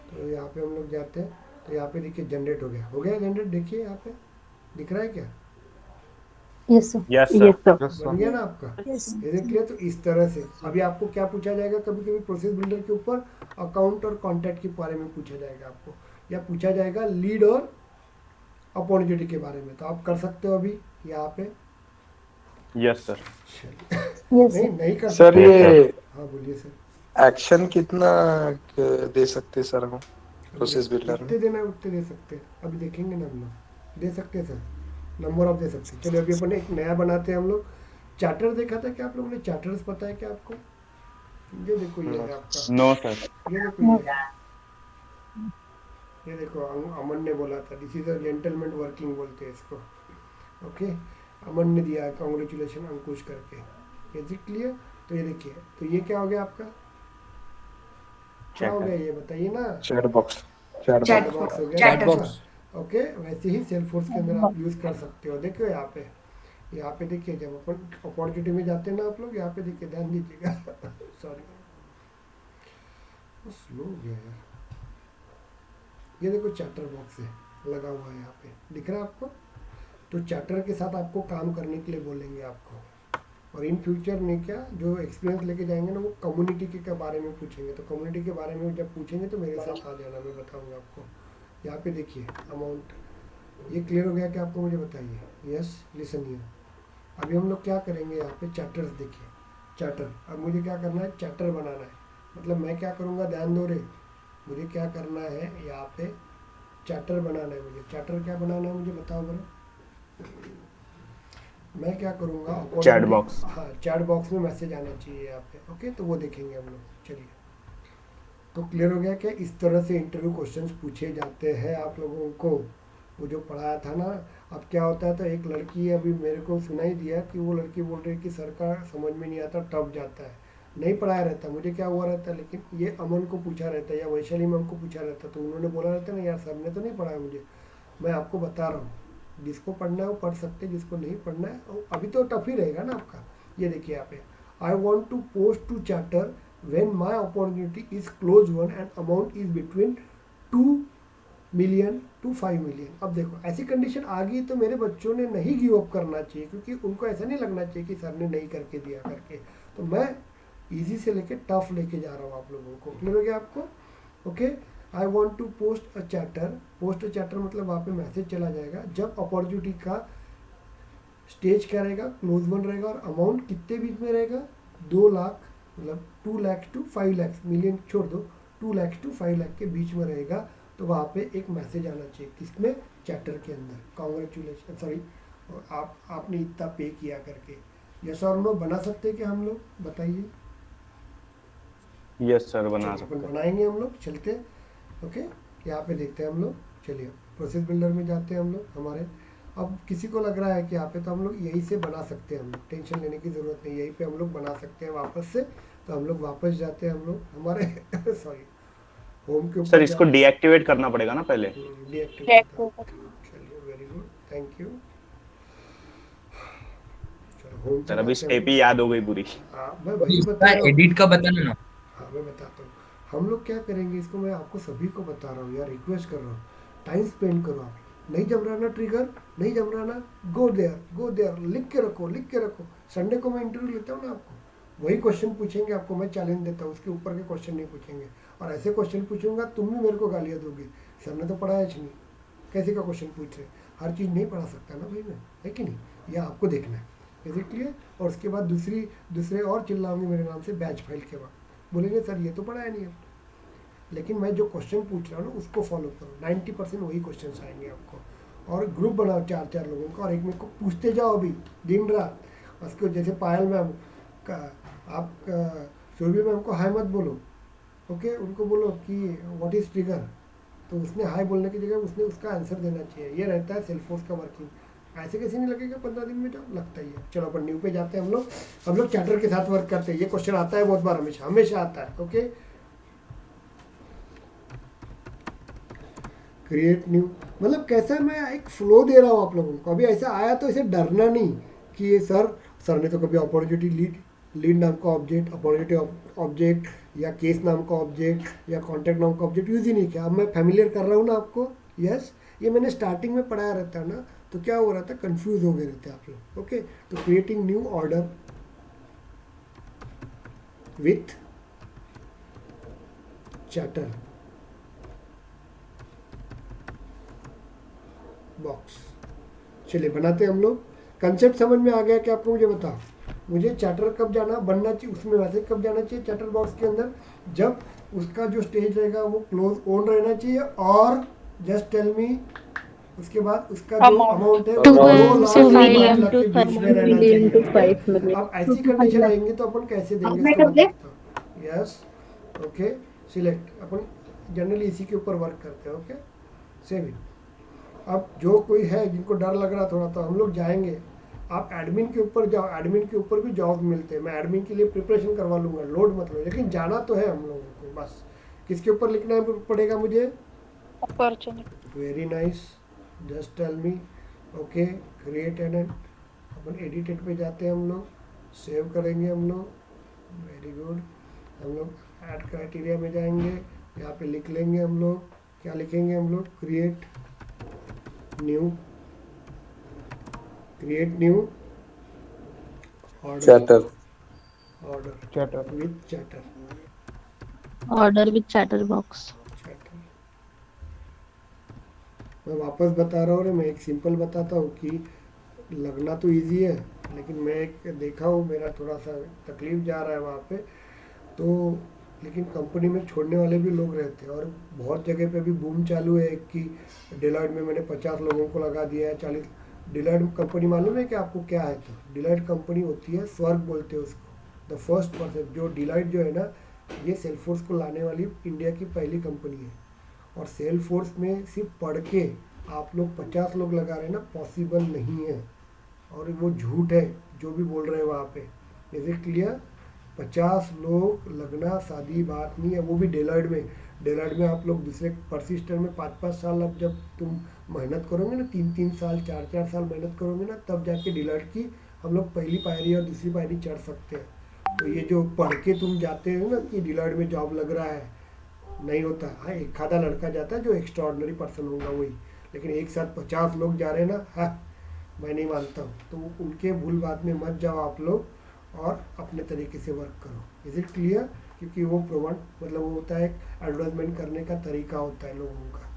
तो यहाँ पे हम लोग जाते हैं, तो यहाँ पे देखिए जनरेट हो गया जनरेट, देखिए यहाँ पे दिख रहा है क्या, Yes, sir. Yes sir. है। बन गया ना आपका, ये देख लिया। तो इस तरह से अभी आपको क्या पूछा जाएगा, कभी कभी प्रोसेस बिल्डर के ऊपर अकाउंट और कॉन्टैक्ट के बारे में पूछा जाएगा आपको, या पूछा जाएगा लीड और अपॉर्चुनिटी के बारे में, तो आप कर सकते हो अभी यहाँ पे। Yes sir. Yes, नहीं sir. नहीं कर सर सकते। ये हाँ बोलिए सर। एक्शन कितना दे सकते सर हम प्रोसेस बिल्डर जितने में? देना है उतने दे सकते हैं, अभी देखेंगे ना हम लोग, दे सकते हैं सर, नंबर ऑफ दे सकते हैं। चलिए अभी अपन एक नया बनाते हैं हम लोग, चार्टर देखा था क्या आप लोगों ने, चार्टर्स पता है क्या आपको, ये देखो ये है आपका, नो सर। ये देखो ये देखो अमन ने बोला था, this is a gentleman working बोलते हैं इसको। ओके अमन ने दिया है, कॉन्ग्रेचुलेशन अंकुश करके, इज इट क्लियर। तो ये देखिए, तो ये क्या हो गया आपका, क्या हो गया ये बताइए ना, chat box, chat chat box. Box हो गया, चैट बॉक्स। ओके वैसे ही सेल्सफोर्स के अंदर आप यूज़ कर सकते हो। देखो यहाँ पे देखिए, जब अपन अपॉर्चुनिटी में जाते हैं ना आप लोग, यहाँ पे देखिए ध्यान दीजिएगा सॉरी स्लो हो गया यार, ये देखो चैटर बॉक्स है लगा हुआ है यहाँ पे, दिख रहा है आपको। तो चैटर के साथ आपको काम करने के लिए बोलेंगे आपको, और इन फ्यूचर में क्या जो एक्सपीरियंस लेके जाएंगे ना, वो कम्युनिटी के बारे में पूछेंगे। तो कम्युनिटी के बारे में जब पूछेंगे तो मेरे साथ आ जाना, मैं बताऊंगा आपको। यहाँ पे देखिए अमाउंट, ये क्लियर हो गया कि आपको, मुझे बताइए। यस लिसन हियर, अभी हम लोग क्या करेंगे, यहाँ पे चैटर्स देखिए, चैटर। अब मुझे क्या करना है, चैटर बनाना है, मतलब मैं क्या करूँगा, ध्यान दो रे, मुझे क्या करना है, यहाँ पे चैटर बनाना है मुझे। चैटर क्या बनाना है मुझे बताओ बड़ा, मैं क्या करूँगा, चैट बॉक्स। हाँ चैट बॉक्स में मैसेज आना चाहिए यहाँ पे। ओके तो वो देखेंगे हम लोग। चलिए तो क्लियर हो गया कि इस तरह से इंटरव्यू क्वेश्चंस पूछे जाते हैं आप लोगों को, वो जो पढ़ाया था ना। अब क्या होता है, तो एक लड़की अभी मेरे को सुनाई दिया कि वो लड़की बोल रही है कि सर का समझ में नहीं आता, टफ जाता है, नहीं पढ़ाया रहता, मुझे क्या हुआ रहता, लेकिन ये अमन को पूछा रहता या वैशाली मैम को पूछा रहता, तो उन्होंने बोला रहता ना, यार सर ने तो नहीं पढ़ाया मुझे। मैं आपको बता रहा हूँ, जिसको पढ़ना है वो पढ़ सकते, जिसको नहीं पढ़ना है अभी तो टफ ही रहेगा ना आपका। ये देखिए यहाँ पे, I want to post to Chatter when my opportunity is close one and amount is between 2 million to 5 million। अब देखो ऐसी कंडीशन आ गई तो मेरे बच्चों ने नहीं गिव अप करना चाहिए, क्योंकि उनको ऐसा नहीं लगना चाहिए कि सर ने नहीं करके दिया करके। तो मैं इजी से लेके टफ लेके जा रहा हूँ आप लोगों को, क्लियर हो गया आपको। Okay I want to post a Chatter, post a Chatter मतलब वहाँ पे मैसेज चला जाएगा जब अपॉर्चुनिटी का स्टेज क्या रहेगा, क्लोज वन रहेगा, और अमाउंट कितने बीच में रहेगा, 2 लाख, मतलब 2 लाख टू 5 लाख, मिलियन छोड़ दो, 2 लाख टू 5 लाख के बीच में रहेगा। तो वहाँ पे एक मैसेज आना चाहिए, किसमें, चैटर के अंदर, कॉन्ग्रेचुलेशन, सॉरी आपने इतना पे किया करके। यस और नो बना सकते हैं कि हम लोग, बताइए। यस सर बना चलिए, सकते हैं। बनाएंगे हम लोग, चलते। ओके यहाँ पे देखते हैं हम लोग, चलिए प्रोसेस बिल्डर में जाते हैं हम लोग हमारे। अब किसी को लग रहा है कि यहाँ पे तो हम लोग यहीं से बना सकते हैं, हम लोग टेंशन लेने की ज़रूरत नहीं, यहीं पे हम लोग बना सकते हैं वापस से। तो हम लोग वापस जाते हैं हम लोग हमारे सॉरी होम के ऊपर। सर इसको डीएक्टिवेट करना पड़ेगा ना पहले? डीएक्टिवेट। चलिए वेरी गुड, थैंक यू। चलो होम सर अभी स्टेप ही याद हो गई पूरी। हाँ मैं वही बता रहा हूँ। एडिट का बताना ना। हाँ मैं बताता हूँ। हम लोग क्या करेंगे, इसको मैं आपको सभी को बता रहा हूँ यार, रिक्वेस्ट कर रहा हूँ, टाइम स्पेंड करो आप। नहीं जम रहा ना ट्रिगर, नहीं जम रहा ना, गो देयर, लिख के रखो, लिख के रखो। संडे को मैं इंटरव्यू लेता हूँ ना, आपको वही क्वेश्चन पूछेंगे, आपको मैं चैलेंज देता हूँ, उसके ऊपर के क्वेश्चन नहीं पूछेंगे। और ऐसे क्वेश्चन पूछूंगा तुम भी मेरे को गालियाँ दोगे, सर ने तो पढ़ाया नहीं, कैसे का क्वेश्चन पूछ रहे। हर चीज़ नहीं पढ़ा सकता ना भाई मैं, है कि नहीं, यह आपको देखना है। Is it clear? और उसके बाद दूसरे और चिल्लाओगे मेरे नाम से बैच फाइल के बाद, बोलेंगे सर ये तो पढ़ाया नहीं है। लेकिन मैं जो क्वेश्चन पूछ रहा हूँ ना उसको फॉलो करो, 90% वही क्वेश्चन आएंगे आपको। और ग्रुप बनाओ 4-4 लोगों का, और एक मेरे को पूछते जाओ अभी दिन रात। उसको जैसे पायल मैम का, आप सुरभि मैम को हाई मत बोलो, ओके, उनको बोलो कि व्हाट इज़ ट्रिगर, तो उसने हाई बोलने की जगह उसने उसका आंसर देना चाहिए। ये रहता है सेल्फोर्स का वर्किंग। ऐसे कैसे नहीं लगेगा 15 दिन में, जो लगता ही है। चलो अपन न्यू पे जाते हैं हम लोग चैटर के साथ वर्क करते हैं। ये क्वेश्चन आता है बहुत बार, हमेशा आता है, ओके। क्रिएट न्यू मतलब कैसा, मैं एक फ्लो दे रहा हूँ आप लोगों को। अभी ऐसा आया तो इसे डरना नहीं कि ये सर ने तो कभी अपॉर्चुनिटी लीड नाम का ऑब्जेक्ट, अपॉर्चुनिटी ऑब्जेक्ट या केस नाम का ऑब्जेक्ट या कॉन्टैक्ट नाम का ऑब्जेक्ट यूज़ ही नहीं किया। अब मैं फैमिलियर कर रहा हूँ ना आपको। यस, ये मैंने स्टार्टिंग में पढ़ाया रहता है ना, तो क्या हो रहा था, कंफ्यूज हो गए रहते आप लोग, ओके। तो creating new order with chatter box. चलिए बनाते हैं हम लोग। कंसेप्ट समझ में आ गया कि आपको? मुझे बताओ, मुझे चैटर कब जाना बनना चाहिए, उसमें मैसेज कब जाना चाहिए चैटर बॉक्स के अंदर? जब उसका जो स्टेज रहेगा वो क्लोज ऑन रहना चाहिए। और जस्ट टेल मी, उसके बाद उसका जो अमाउंट है वो 2 2 लाख से to 5 5 लाख के बीच में रहना चाहिए, ओके? अब ऐसी कंडीशन आएंगे तो अपन कैसे देंगे इसको मैं बताता हूँ। Yes, okay, select. अपन जनरली इसी के ऊपर वर्क करते हैं, ओके। Save it. अब जो कोई है जिनको डर लग रहा थोड़ा, तो हम लोग जाएंगे, आप एडमिन के ऊपर जाओ। एडमिन के ऊपर भी जॉब मिलते हैं, मैं एडमिन के लिए प्रिपरेशन करवा लूँगा, लोड मत लो, लेकिन जाना तो है हम लोगों को। बस किसके ऊपर लिखना पड़ेगा मुझे? Opportunity. Very nice, just tell me, okay. Create an अपन एडिटेड पे जाते हैं हम लोग, सेव करेंगे हम लोग, वेरी गुड। हम लोग ऐड क्राइटेरिया में जाएंगे, यहाँ पे लिख लेंगे हम लोग, क्या लिखेंगे हम लोग? Create new chatter order with chatter order with chatter box. मैं वापस बता रहा हूँ रे, मैं एक सिंपल बताता हूँ कि लगना तो इजी है, लेकिन मैं एक देखा हूँ, मेरा थोड़ा सा तकलीफ जा रहा है वहाँ पे तो। लेकिन कंपनी में छोड़ने वाले भी लोग रहते हैं, और बहुत जगह पे भी बूम चालू है कि डिलॉयट में मैंने 50 लोगों को लगा दिया है, 40। डिलॉयट कंपनी मालूम है कि आपको क्या है? तो डिलॉयट कंपनी होती है, स्वर्ग बोलते हैं उसको, द फर्स्ट पर्सन। जो डिलॉयट जो है ना, ये सेल्सफोर्स को लाने वाली इंडिया की पहली कंपनी है। और सेल्सफोर्स में सिर्फ पढ़ के आप लोग 50 लोग लगा रहे हैं ना, पॉसिबल नहीं है। और वो झूठ है जो भी बोल रहे हैं वहाँ पे। Is it clear? 50 लोग लगना सादी बात नहीं है, वो भी डेलॉयट में। डेलॉयट में आप लोग दूसरे परसिस्टर में 5-5 साल, अब जब तुम मेहनत करोगे ना, 3-3 साल 4-4 साल मेहनत करोगे ना, तब जाके डेलॉयट की हम लोग पहली पायरी और दूसरी पायरी चढ़ सकते हैं। तो ये जो पढ़ के तुम जाते हो ना कि डेलॉयट में जॉब लग रहा है, नहीं होता। हाँ, एक आधा लड़का जाता है जो एक्स्ट्राऑर्डिनरी पर्सन होगा वही, लेकिन एक साथ 50 लोग जा रहे हैं ना, हाँ मैं नहीं मानता हूँ। तो उनके भूल बात में मत जाओ आप लोग, और अपने तरीके से वर्क करो। Is it clear? क्योंकि वो मतलब वो होता है एडवर्टाइजमेंट करने का तरीका होता है लोगों का।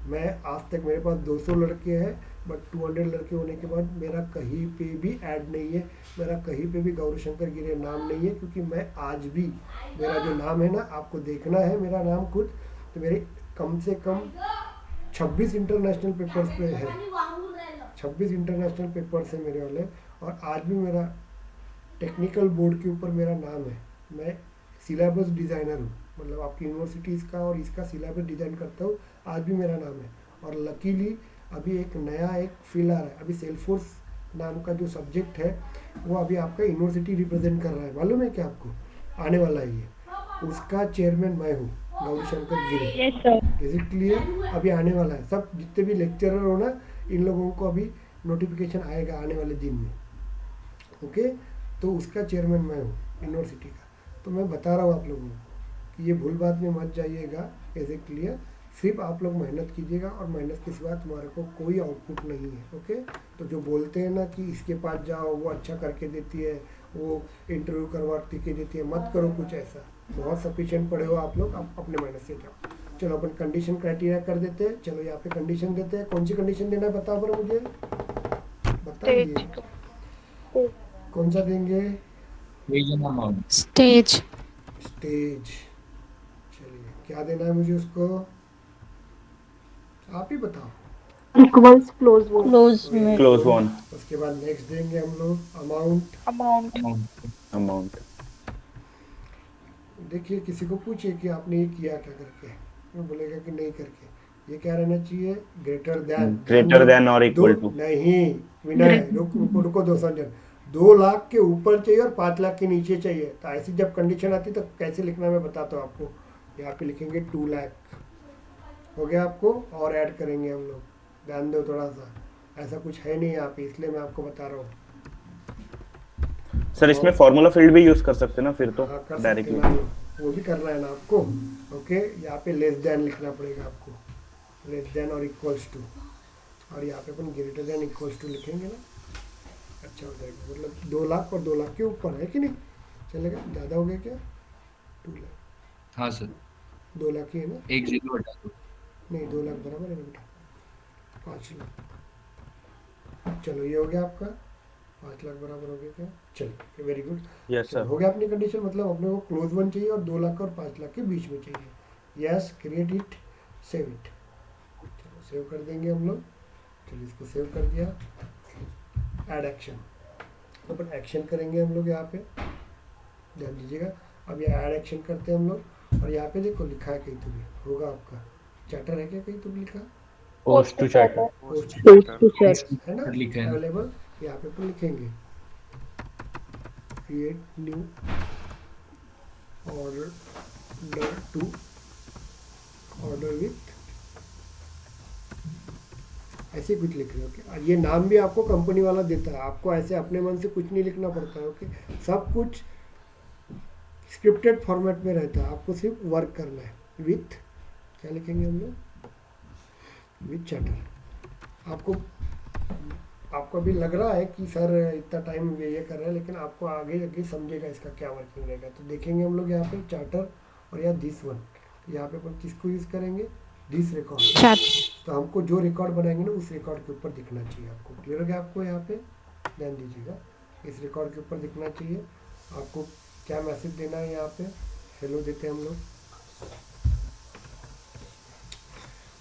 मैं आज तक मेरे पास 200 लड़के हैं, बट 200 लड़के होने के बाद मेरा कहीं पे भी ऐड नहीं है, मेरा कहीं पे भी गौरीशंकर गिरे नाम नहीं है। क्योंकि मैं आज भी, मेरा जो नाम है ना, आपको देखना है मेरा नाम खुद, तो मेरे कम से कम 26 इंटरनेशनल पेपर्स पे है, 26 इंटरनेशनल पेपर्स है मेरे वाले। और आज भी मेरा टेक्निकल बोर्ड के ऊपर मेरा नाम है। मैं सिलेबस डिज़ाइनर हूँ, मतलब आपकी यूनिवर्सिटीज़ का और इसका सिलेबस डिज़ाइन करता हूँ, आज भी मेरा नाम है। और लकीली अभी एक नया एक फील्ड आ रहा है, अभी सेल्सफोर्स नाम का जो सब्जेक्ट है वो अभी आपका यूनिवर्सिटी रिप्रेजेंट कर रहा है, मालूम है क्या आपको? आने वाला है ये, उसका चेयरमैन मैं हूँ, गौरीशंकर गिरी। Yes sir. इसलिए अभी आने वाला है, सब जितने भी लेक्चरर हो ना, इन लोगों को अभी नोटिफिकेशन आएगा आने वाले दिन में, ओके। तो उसका चेयरमैन मैं हूँ यूनिवर्सिटी का। तो मैं बता रहा हूँ आप लोगों को कि ये भूल बात में मत जाइएगा, एज ए क्लियर। सिर्फ आप लोग मेहनत कीजिएगा और मेहनत के सिवा तुम्हारे को कोई आउटपुट नहीं है, ओके। तो जो बोलते हैं ना कि इसके पास जाओ, वो अच्छा करके देती है, वो इंटरव्यू करवाती के देती है, मत करो कुछ ऐसा। बहुत सफिशिएंट पढ़े हो आप लोग, आप अपने मेहनत से जाओ। चलो अपन कंडीशन क्राइटेरिया कर देते हैं। चलो यहाँ पे कंडीशन देते हैं। कौन सी कंडीशन देना है बताओ पर मुझे, बताइए कौन सा देंगे? स्टेज। स्टेज। चलिए क्या देना है मुझे उसको, आप ही बताओ। इक्वल्स क्लोज में क्लोज वन। उसके बाद नेक्स्ट देंगे हम लोग अमाउंट। अमाउंट देखिए किसी को पूछिए कि आपने ये किया क्या करके, वो बोलेगा कि नहीं करके। ये क्या रहना चाहिए? ग्रेटर देन और इक्वल टू। नहीं विनय, रुको 2 सेकंड। 2 लाख के ऊपर चाहिए और 5 लाख के नीचे चाहिए। तो ऐसी जब कंडीशन आती तो कैसे लिखना मैं बताता हूँ आपको। यहाँ पे लिखेंगे 2 लाख, हो गया आपको, और ऐड करेंगे हम लोग। ध्यान दो थोड़ा सा, ऐसा कुछ है नहीं यहाँ पे, इसलिए मैं आपको बता रहा हूँ। सर इसमें फॉर्मूला फील्ड भी यूज कर सकते हैं ना फिर तो हाँ, कर सकते डायरेक्टली। हैं, वो भी करना है ना आपको, ओके। यहाँ पे लेस देन लिखना पड़ेगा आपको, लेस देन और इक्वल्स टू, और यहाँ पे अपन ग्रेटर देन इक्वल्स टू लिखेंगे ना, अच्छा हो जाएगा। मतलब 2 लाख और 2 लाख के ऊपर है कि नहीं, चलेगा? ज़्यादा हो गया क्या? 2 लाख, हाँ सर, 2 लाख ही है ना? एक जीरो हटा दो। नहीं 2 लाख बराबर है ना बेटा, 5 लाख। चलो ये हो गया आपका 5 लाख बराबर हो गया क्या? चलो वेरी गुड। Yes sir. हो गया अपनी कंडीशन, मतलब अपने को क्लोज वन चाहिए और 2 लाख और 5 लाख के बीच में चाहिए। Yes, create it, save it. चलो सेव कर देंगे हम लोग। चलिए इसको सेव कर दिया। ऐड एक्शन, तो अपन एक्शन करेंगे हम लोग यहाँ पे, ध्यान दीजिएगा। अब ये ऐड एक्शन करते हैं हम लोग, और यहाँ पे देखो लिखा है कहीं तो भी होगा आपका चार्टर है क्या कहीं तो भी लिखा? Post to Chatter. है ना, लिखा है। अवेलेबल। यहाँ पे अपन लिखेंगे create new order to order with, ऐसे कुछ लिख रहे हो। ओके, ये नाम भी आपको कंपनी वाला देता है, आपको ऐसे अपने मन से कुछ नहीं लिखना पड़ता है। ओके, सब कुछ स्क्रिप्टेड फॉर्मेट में रहता है, आपको सिर्फ वर्क करना है। विथ क्या लिखेंगे हम लोग? With charter. आपको भी लग रहा है कि सर इतना टाइम ये कर रहा है, लेकिन आपको आगे आगे समझेगा इसका क्या वर्किंग रहेगा। तो देखेंगे हम लोग यहाँ पे चार्टर, और यहाँ दिस वन, यहाँ पे अपन किसको यूज़ करेंगे? This record. तो हमको जो रिकॉर्ड बनाएंगे ना उस रिकॉर्ड के ऊपर दिखना चाहिए आपको। क्लियर हो गया आपको? यहाँ पे ध्यान दीजिएगा, इस रिकॉर्ड के ऊपर दिखना चाहिए। आपको क्या मैसेज देना है? यहाँ पे हेलो देते हैं हम लोग,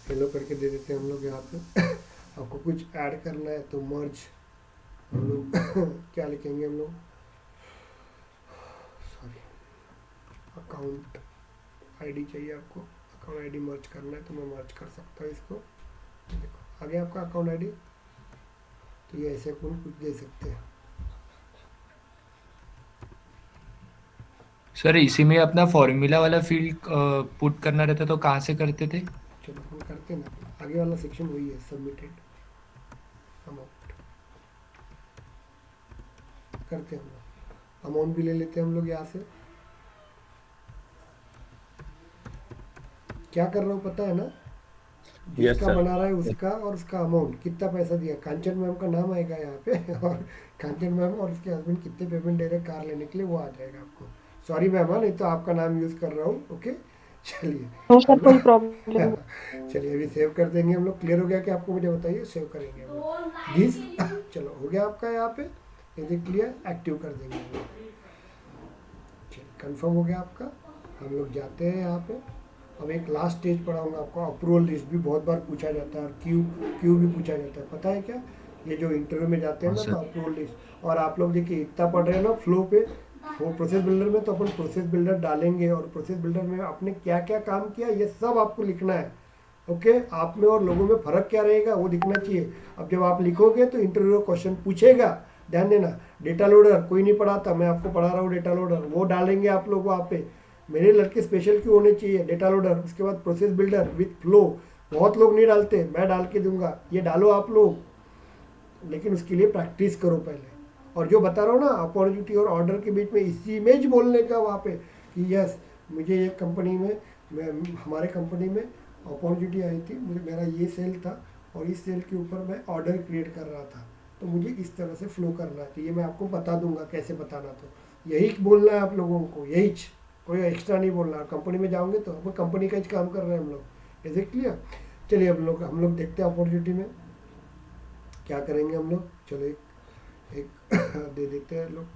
हेलो करके दे देते हैं हम लोग यहाँ पे। आपको कुछ ऐड करना है तो मर्ज हम लोग क्या लिखेंगे हम लोग? सॉरी, अकाउंट आईडी चाहिए आपको। अकाउंट आईडी मर्ज करना है तो मैं मर्ज कर सकता हूँ इसको। देखो आ गया आपका अकाउंट आईडी। तो ये ऐसे अपन कुछ दे सकते हैं। सर इसी में अपना फॉर्मूला वाला फील्ड पुट करना रहता तो कहाँ से करते थे? चलो हम करते हैं ना, आगे वाला सेक्शन वही है, सबमिटेड अमाउंट करते हैं हम लोग। अमाउंट भी ले लेते हैं हम लोग यहाँ से। क्या कर रहा हूँ पता है ना? जिसका बना रहा है उसका और उसका अमाउंट कितना पैसा दिया, कांचन मैम का नाम आएगा यहाँ पे, और कांचन मैम और उसके हस्बैंड कितने पेमेंट दे रहे कार लेने के लिए वो आ जाएगा आपको। सॉरी मैम, नहीं तो आपका नाम यूज़ कर रहा हूँ। ओके चलिए, कोई प्रॉब्लम। चलिए अभी सेव कर देंगे हम लोग। क्लियर हो गया कि आपको? मुझे बताइए, सेव करेंगे हम लोग दिस। चलो हो गया आपका यहाँ पे, ये क्लियर, एक्टिव कर देंगे हम लोग। चलिए कंफर्म हो गया आपका। हम लोग जाते हैं यहाँ पे। अब एक लास्ट स्टेज पढ़ाऊंगा आपको, अप्रूवल लिस्ट भी बहुत बार पूछा जाता है, और क्यू भी पूछा जाता है, पता है क्या? ये जो इंटरव्यू में जाते हैं ना, तो अप्रूवल लिस्ट। और आप लोग देखिए इतना पढ़ रहे हैं ना फ्लो पे, वो प्रोसेस बिल्डर में, तो अपन प्रोसेस बिल्डर डालेंगे, और प्रोसेस बिल्डर में आपने क्या क्या काम किया ये सब आपको लिखना है। ओके, आप में और लोगों में फ़र्क क्या रहेगा वो दिखना चाहिए। अब जब आप लिखोगे तो इंटरव्यू क्वेश्चन पूछेगा, ध्यान देना। डेटा लोडर कोई नहीं पढ़ाता, मैं आपको पढ़ा रहा हूँ डेटा लोडर, वो डालेंगे आप लोग वहाँ पे। मेरे लड़के स्पेशल क्यों होने चाहिए डेटा लोडर, उसके बाद प्रोसेस बिल्डर विथ फ्लो, बहुत लोग नहीं डालते, मैं डाल के दूंगा, ये डालो आप लोग, लेकिन उसके लिए प्रैक्टिस करो पहले। और जो बता रहा हूँ ना अपॉर्चुनिटी और ऑर्डर के बीच में इसी में ही बोलने का वहाँ पे कि यस मुझे ये कंपनी में, मैं हमारे कंपनी में अपॉर्चुनिटी आई थी, मुझे मेरा ये सेल था और इस सेल के ऊपर मैं ऑर्डर क्रिएट कर रहा था, तो मुझे इस तरह से फ्लो करना है, तो ये मैं आपको बता दूंगा कैसे बताना। तो यही बोलना है आप लोगों को, यही कोई एक्स्ट्रा नहीं बोलना। कंपनी में जाओगे तो हम कंपनी का ही काम कर रहे हैं हम लोग, इज इट क्लियर। चलिए हम लोग देखते हैं अपॉर्चुनिटी में क्या करेंगे हम लोग। चलो एक दे देते हैं लोग,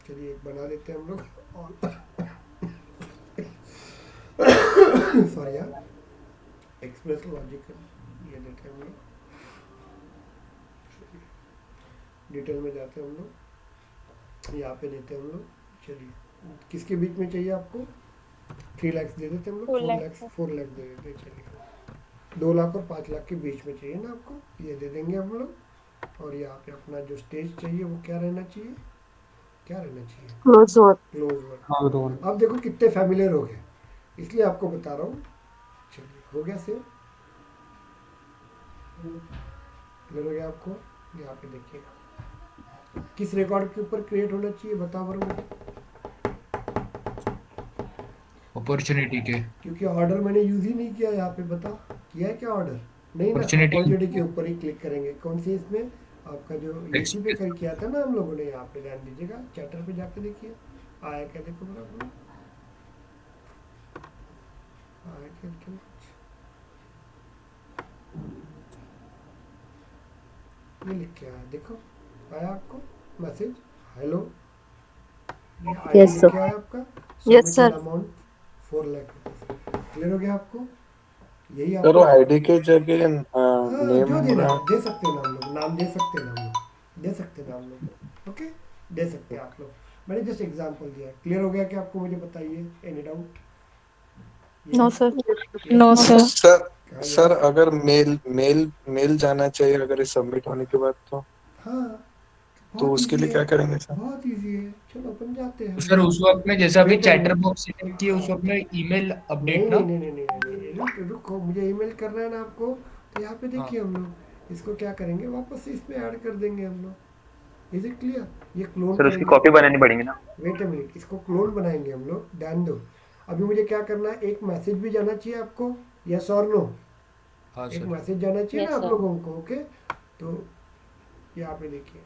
चलिए एक बना देते हैं हम लोग सॉरी यार, एक्सप्रेस लॉजिकल ये देते हैं हम लोग। डिटेल में जाते हैं हम लोग, यहाँ पे देते हैं हम लोग। चलिए किसके बीच में चाहिए आपको, 3 लाख दे देते हैं हम लोग, 4 लाख दे देते हैं। चलिए 2 लाख और 5 लाख के बीच में चाहिए ना आपको, ये दे देंगे हम लोग। और यहाँ पे अपना जो स्टेज चाहिए वो क्या रहना चाहिए, क्या रहना चाहिए, क्लोज वर्क। Close work. अब देखो कितने फैमिलियर हो गए, इसलिए आपको बता रहा हूँ। चलिए हो गया सेव, क्लियर हो गया आपको। यहाँ पे देखिए किस रिकॉर्ड के ऊपर क्रिएट होना चाहिए, बता भर मुझे। अपॉर्चुनिटी के, क्योंकि ऑर्डर मैंने यूज ही नहीं किया यहाँ पे, बता किया है क्या ऑर्डर, नहीं ना। अपॉर्चुनिटी के ऊपर ही क्लिक करेंगे। कौन सी इसमें, आपका जो इसी पे कर किया था ना हम लोगों ने, यहाँ पे ध्यान दीजिएगा, चैटर पे जाके देखिए आया क्या, देखो बराबर आया क्या, ये लिख के आया, देखो आया आपको मैसेज, हेलो, ये Yes, लिख sir. के आया आपका। Yes, sir. अमाउंट 4 लाख रुपये, क्लियर हो गया आपको। यही सर वो आपको आईडी के जगह हाँ, नेम जो देना है दे सकते हैं ना हम लोग, नाम दे सकते हैं ना हम लोग, दे सकते हैं ना हम लोग, ओके दे सकते हैं आप लोग। मैंने जस्ट एग्जांपल दिया, क्लियर हो गया कि आपको, मुझे बताइए any doubt. No, sir. No sir. Sir sir अगर मेल मेल मेल जाना चाहिए अगर ये सबमिट होने के बाद, हाँ तो बहुत उसके इजी लिए है, क्या करेंगे सर? बहुत इजी है, चलो अपन जाते हैं। सर उस वक्त में जैसा अभी Wait a chatter minute. Box setup किए उस वक्त में ईमेल नहीं अपडेट नहीं ना, नहीं नहीं नहीं नहीं, नहीं, रुको, मुझे ईमेल करना है ना आपको, तो यहाँ पे देखिए हम लोग इसको क्या करेंगे, वापस से इसमें ऐड कर देंगे हम लोग, इज इट क्लियर। ये क्लोन सर उसकी करेंगे, कॉपी बनानी पड़ेगी ना। वेट अ मिनट, इसको क्लोन बनाएंगे हम लोग, ध्यान दो। अभी मुझे क्या करना है, एक मैसेज भी जाना चाहिए आपको, यस और नो, हाँ एक सर मैसेज जाना चाहिए Yes, ना आप sir. लोगों को, ओके। तो यहाँ पे देखिए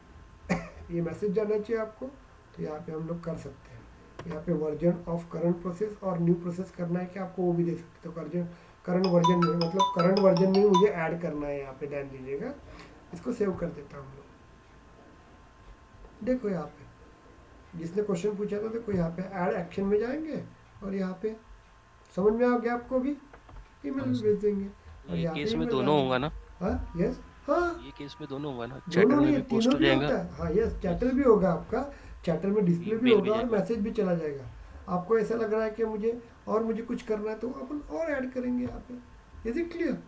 ये मैसेज जाना चाहिए आपको, तो यहाँ पे हम लोग कर सकते हैं। यहाँ पे वर्जन ऑफ करंट प्रोसेस और न्यू प्रोसेस करना है कि आपको, वो भी दे सकते हो। करंट वर्जन में, मतलब करंट वर्जन में मुझे ऐड करना है, यहाँ पे ध्यान दीजिएगा। इसको सेव कर देता हूँ हम लोग, देखो यहाँ पे जिसने क्वेश्चन पूछा था, देखो यहाँ पे ऐड एक्शन में जाएंगे और यहाँ पे समझ में आ गया आपको, भी ईमेल में भेज देंगे। और ये यहाँ केस पे में email दोनों डाल होगा ना, देंगे। हाँ यस, हाँ ये केस में दोनों होगा ना, दोनों चैटर में नहीं, भी पोस्ट तीनों हो भी जाएगा, होता है। हाँ यस, चैटर भी होगा आपका, चैटर में डिस्प्ले भी ईमेल भी होगा और जाएगा। मैसेज भी चला जाएगा। आपको ऐसा लग रहा है कि मुझे कुछ करना है, तो अपन और ऐड करेंगे यहाँ पे, इज इट क्लियर।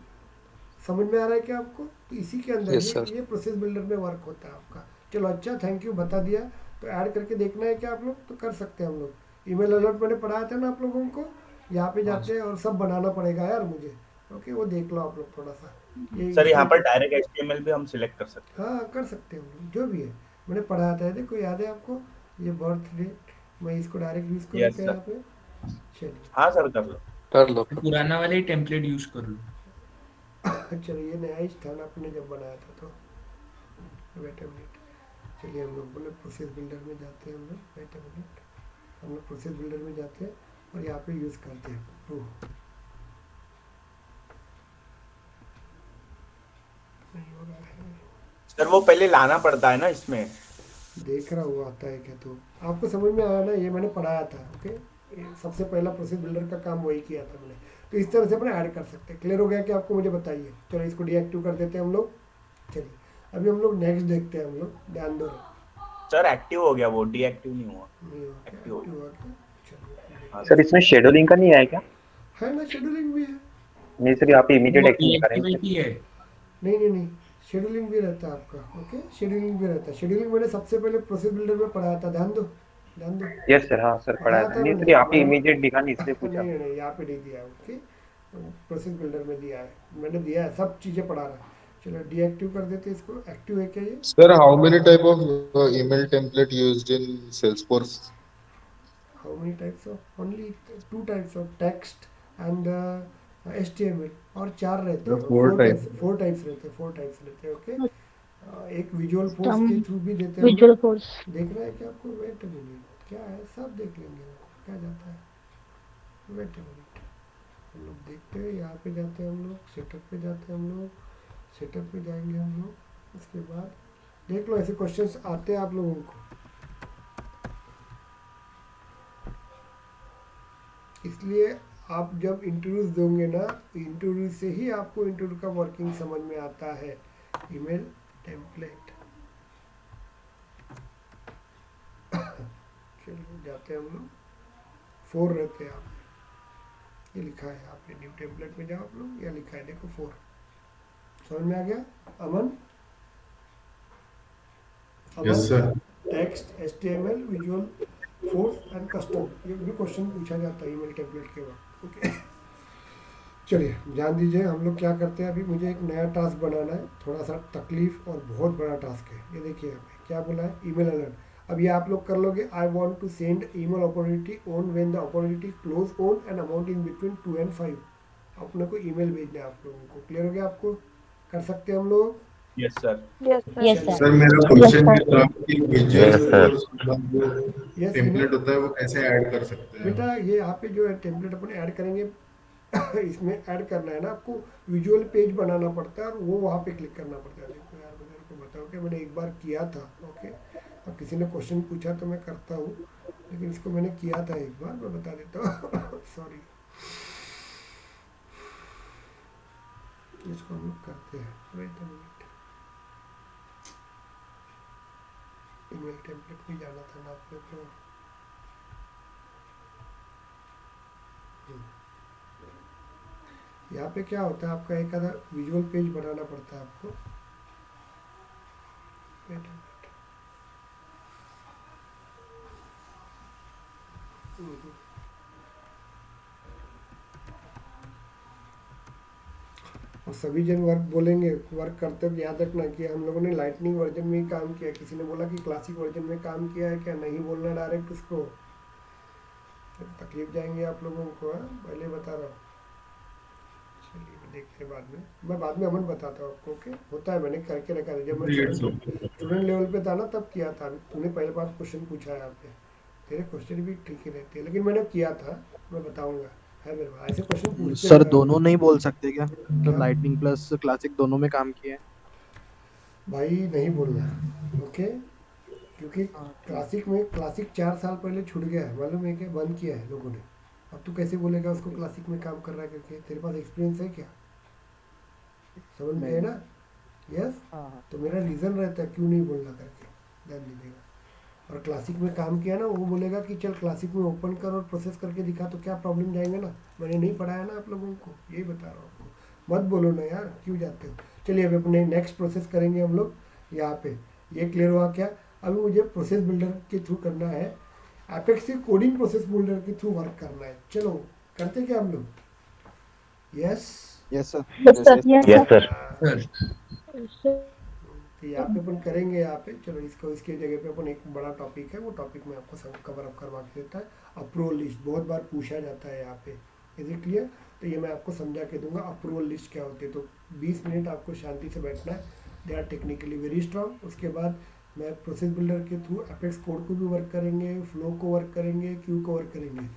समझ में आ रहा है क्या आपको, तो इसी के अंदर Yes, sir. ये प्रोसेस बिल्डर में वर्क होता है आपका। चलो अच्छा, थैंक यू, बता दिया। तो ऐड करके देखना है क्या आप लोग, तो कर सकते हैं हम लोग। ईमेल अलर्ट मैंने पढ़ाया था ना आप लोगों को, यहाँ पे जाते हैं और सब बनाना पड़ेगा यार मुझे, ओके वो देख लो आप लोग थोड़ा सा। सर यहाँ पर डायरेक्ट HTML भी हम सिलेक्ट कर सकते हाँ कर सकते हैं हम लोग, जो भी है मैंने पढ़ाया था, देखो याद है आपको, ये बर्थ डेट, मैं इसको डायरेक्ट यूज़ करूँ Yes, क्या sir. यहाँ पे। चलिए हैं। हाँ सर कर लो। कर लो। पुराना वाला ही टेम्पलेट यूज कर लो। चलो ये नया ही था ना आपने जब बनाया था, तो वेट अ मिनट। चलिए हम लोग बोले प्रोसेस बिल्डर में जाते हैं हम लोग, वेट अ मिनट, हम लोग प्रोसेस बिल्डर में जाते हैं और यहाँ पे यूज़ करते हैं टू। नहीं हो रहा है, सर वो पहले लाना पड़ता है ना इसमें। देख रहा हुआ आता है क्या, तो आपको समझ में आया ना, ये मैंने पढ़ाया था, ओके। ये सबसे पहला प्रोसेस बिल्डर का काम वही किया था मैंने, तो इस तरह से अपने ऐड कर सकते हैं। क्लियर हो गया कि आपको, मुझे बताइए। चलो इसको डीएक्टिव कर देते हैं हम लोग। चलिए अभी हम लोग नेक्स्ट देखते हैं हम लोग, ध्यान दो। सर एक्टिव हो गया, वो डीएक्टिव नहीं हुआ। नहीं हो गया, Active हो active हो गया। चलिए सर इसमें शेड्यूलिंग का नहीं आया क्या? है ना, शेड्यूलिंग भी है, नहीं सर, यहाँ पे इमीडिएट वो एक्शन दिखा रहे हैं। डीएक्टिविटी है। नहीं, शेड्यूलिंग भी रहता है आपका। ओके, शेड्यूलिंग भी रहता है। शेड्यूलिंग मैंने सबसे पहले प्रोसेस बिल्डर में पढ़ाया था, ध्यान दो। यस सर, हाँ सर पढ़ाया पढ़ाया था। था नहीं मैंने सर, यहाँ पे मैंने इमीडिएट दिखा नहीं, इसलिए पूछा। नहीं, यहाँ पे नहीं दिया है। ओके, प्रोसेस बिल्डर में दिया है, मैंने दिया है, सब चीज़ें पढ़ा रहा है। चलो डीएक्टिव कर देते हैं इसको। एक्टिव है क्या ये? Sir, how many type of email template used in Salesforce? How many types of? Only 2 types of text and HTML, और 4 रहते The हैं, four 4 type. टाइप्स, 4 टाइप्स रहते हैं। ओके, एक विजुअल फोर्स Some के थ्रू भी देते हैं हम visual लोग। force. देखना है कि आपको? वेट अ मिनट, क्या है सब देख लेंगे, क्या जाता है। वेट अ मिनट, हम लोग देखते हैं। यहाँ पे जाते हैं हम लोग, सेटअप पे जाते हैं हम लोग, सेटअप पे जाएंगे हम लोग। उसके बाद देख लो, ऐसे क्वेश्चंस आते हैं आप लोगों को, इसलिए आप जब इंटरव्यूज दोगे ना, इंटरव्यू से ही आपको इंटरव्यू का वर्किंग समझ में आता है। ईमेल टेम्पलेट, चलिए जाते हैं हम लोग। 4 रहते हैं, आप ये लिखा है, आपने न्यू टेम्पलेट में जाओ आप लोग, या लिखा है देखो 4। समझ में आ गया अमन? Yes, sir. Text, HTML, visual force and custom, ये भी क्वेश्चन पूछा जाता है ईमेल टेम्पलेट के बाद। ओके, चलिए ध्यान दीजिए। हम लोग क्या करते हैं, अभी मुझे एक नया टास्क बनाना है, थोड़ा सा तकलीफ और बहुत बड़ा टास्क है। ये देखिए यहाँ पे क्या बोला है, ईमेल अलर्ट। अब ये आप लोग कर लोगे। I want to send email opportunity on when the opportunity close on an amount in between 2 and 5। अपने को ईमेल भेजना है आप लोगों को। क्लियर हो गया आपको? कर सकते हैं हम लोग? Yes sir. Yes, Yes, sir. Sir मेरा Yes, क्वेश्चन sir. ये था कि visual Yes, sir. Force yes template होता है वो कैसे ऐड कर सकते हैं? बेटा, ये यहाँ पे जो है टेम्पलेट अपन ऐड करेंगे, इसमें ऐड करना है ना आपको, विजुअल पेज बनाना पड़ता है और वो वहाँ पे क्लिक करना पड़ता है। देखो यार, मैं आपको बताऊँ कि मैंने एक बार किया था। ओके, अब किसी ने क्वेश्चन पूछा तो मैं करता हूँ, लेकिन इसको मैंने किया था एक बार, मैं बता देता हूँ। सॉरी, इसको हम लोग करते हैं। Wait a minute, email template में जाना था ना आपने तो। यहाँ पे क्या होता है, आपका एक आधा विजुअल पेज बनाना पड़ता है आपको। वेट अ मिनट, और सभी जन वर्क बोलेंगे, वर्क करते हुए याद रखना कि हम लोगों ने लाइटनिंग वर्जन में ही काम किया। किसी ने बोला कि क्लासिक वर्जन में काम किया है क्या? नहीं बोलना डायरेक्ट उसको, तकलीफ जाएंगे आप लोगों को। पहले बता रहा हूँ। चलिए मैं देखते हैं बाद में, मैं बाद में अमन बताता हूँ आपको। ओके, होता है, मैंने करके रखा था जब मैं स्टूडेंट लेवल पे था ना, तब किया था। तूने पहले बार क्वेश्चन पूछा है यहाँ पे, तेरे क्वेश्चन भी ठीक ही रहते हैं, लेकिन मैंने किया था, मैं बताऊंगा। है मेरे पास ऐसे क्वेश्चन पूछते सर रहना। दोनों नहीं बोल सकते क्या? क्या? मतलब लाइटनिंग प्लस क्लासिक दोनों में काम किए हैं। भाई नहीं बोलना। ओके, क्योंकि हाँ, क्लासिक में, क्लासिक 4 साल पहले छूट गया है, मालूम है क्या? बंद किया है लोगों ने। अब तू कैसे बोलेगा उसको क्लासिक में काम कर रहा है करके? तेरे पास एक्सपीरियंस है क्या? समझ में है ना? यस, हाँ। तो मेरा रीज़न रहता है क्यों नहीं बोलना करके, ध्यान दीजिएगा। और क्लासिक में काम किया ना, वो बोलेगा कि चल क्लासिक में ओपन कर और प्रोसेस करके दिखा, तो क्या प्रॉब्लम जाएंगे ना। मैंने नहीं पढ़ाया ना आप लोगों को, यही बता रहा हूँ आपको। मत बोलो ना यार, क्यों जाते हो। चलिए अभी अपने नेक्स्ट प्रोसेस करेंगे हम लोग। यहाँ पे ये क्लियर हुआ क्या? अभी मुझे प्रोसेस बिल्डर के थ्रू करना है, एपेक्स से कोडिंग प्रोसेस बिल्डर के थ्रू वर्क करना है। चलो करते क्या हम लोग? Yes, yes sir. Yes, sir. Yes, yes sir. Sir. Sir तो यहाँ पे अपन करेंगे। यहाँ पे चलो इसको, इसके जगह पे अपन एक बड़ा टॉपिक है, वो टॉपिक में आपको सब कवर अप करवा के देता है। अप्रूवल लिस्ट बहुत बार पूछा जाता है यहाँ पे, इज इट क्लियर? तो ये मैं आपको समझा के दूंगा अप्रूवल लिस्ट क्या होती है। तो 20 मिनट आपको शांति से बैठना है। They are technically very strong. उसके बाद मैं प्रोसेस बिल्डर के थ्रू एपेक्स कोड को भी वर्क करेंगे, फ्लो को वर्क करेंगे, क्यू को वर्क करेंगे।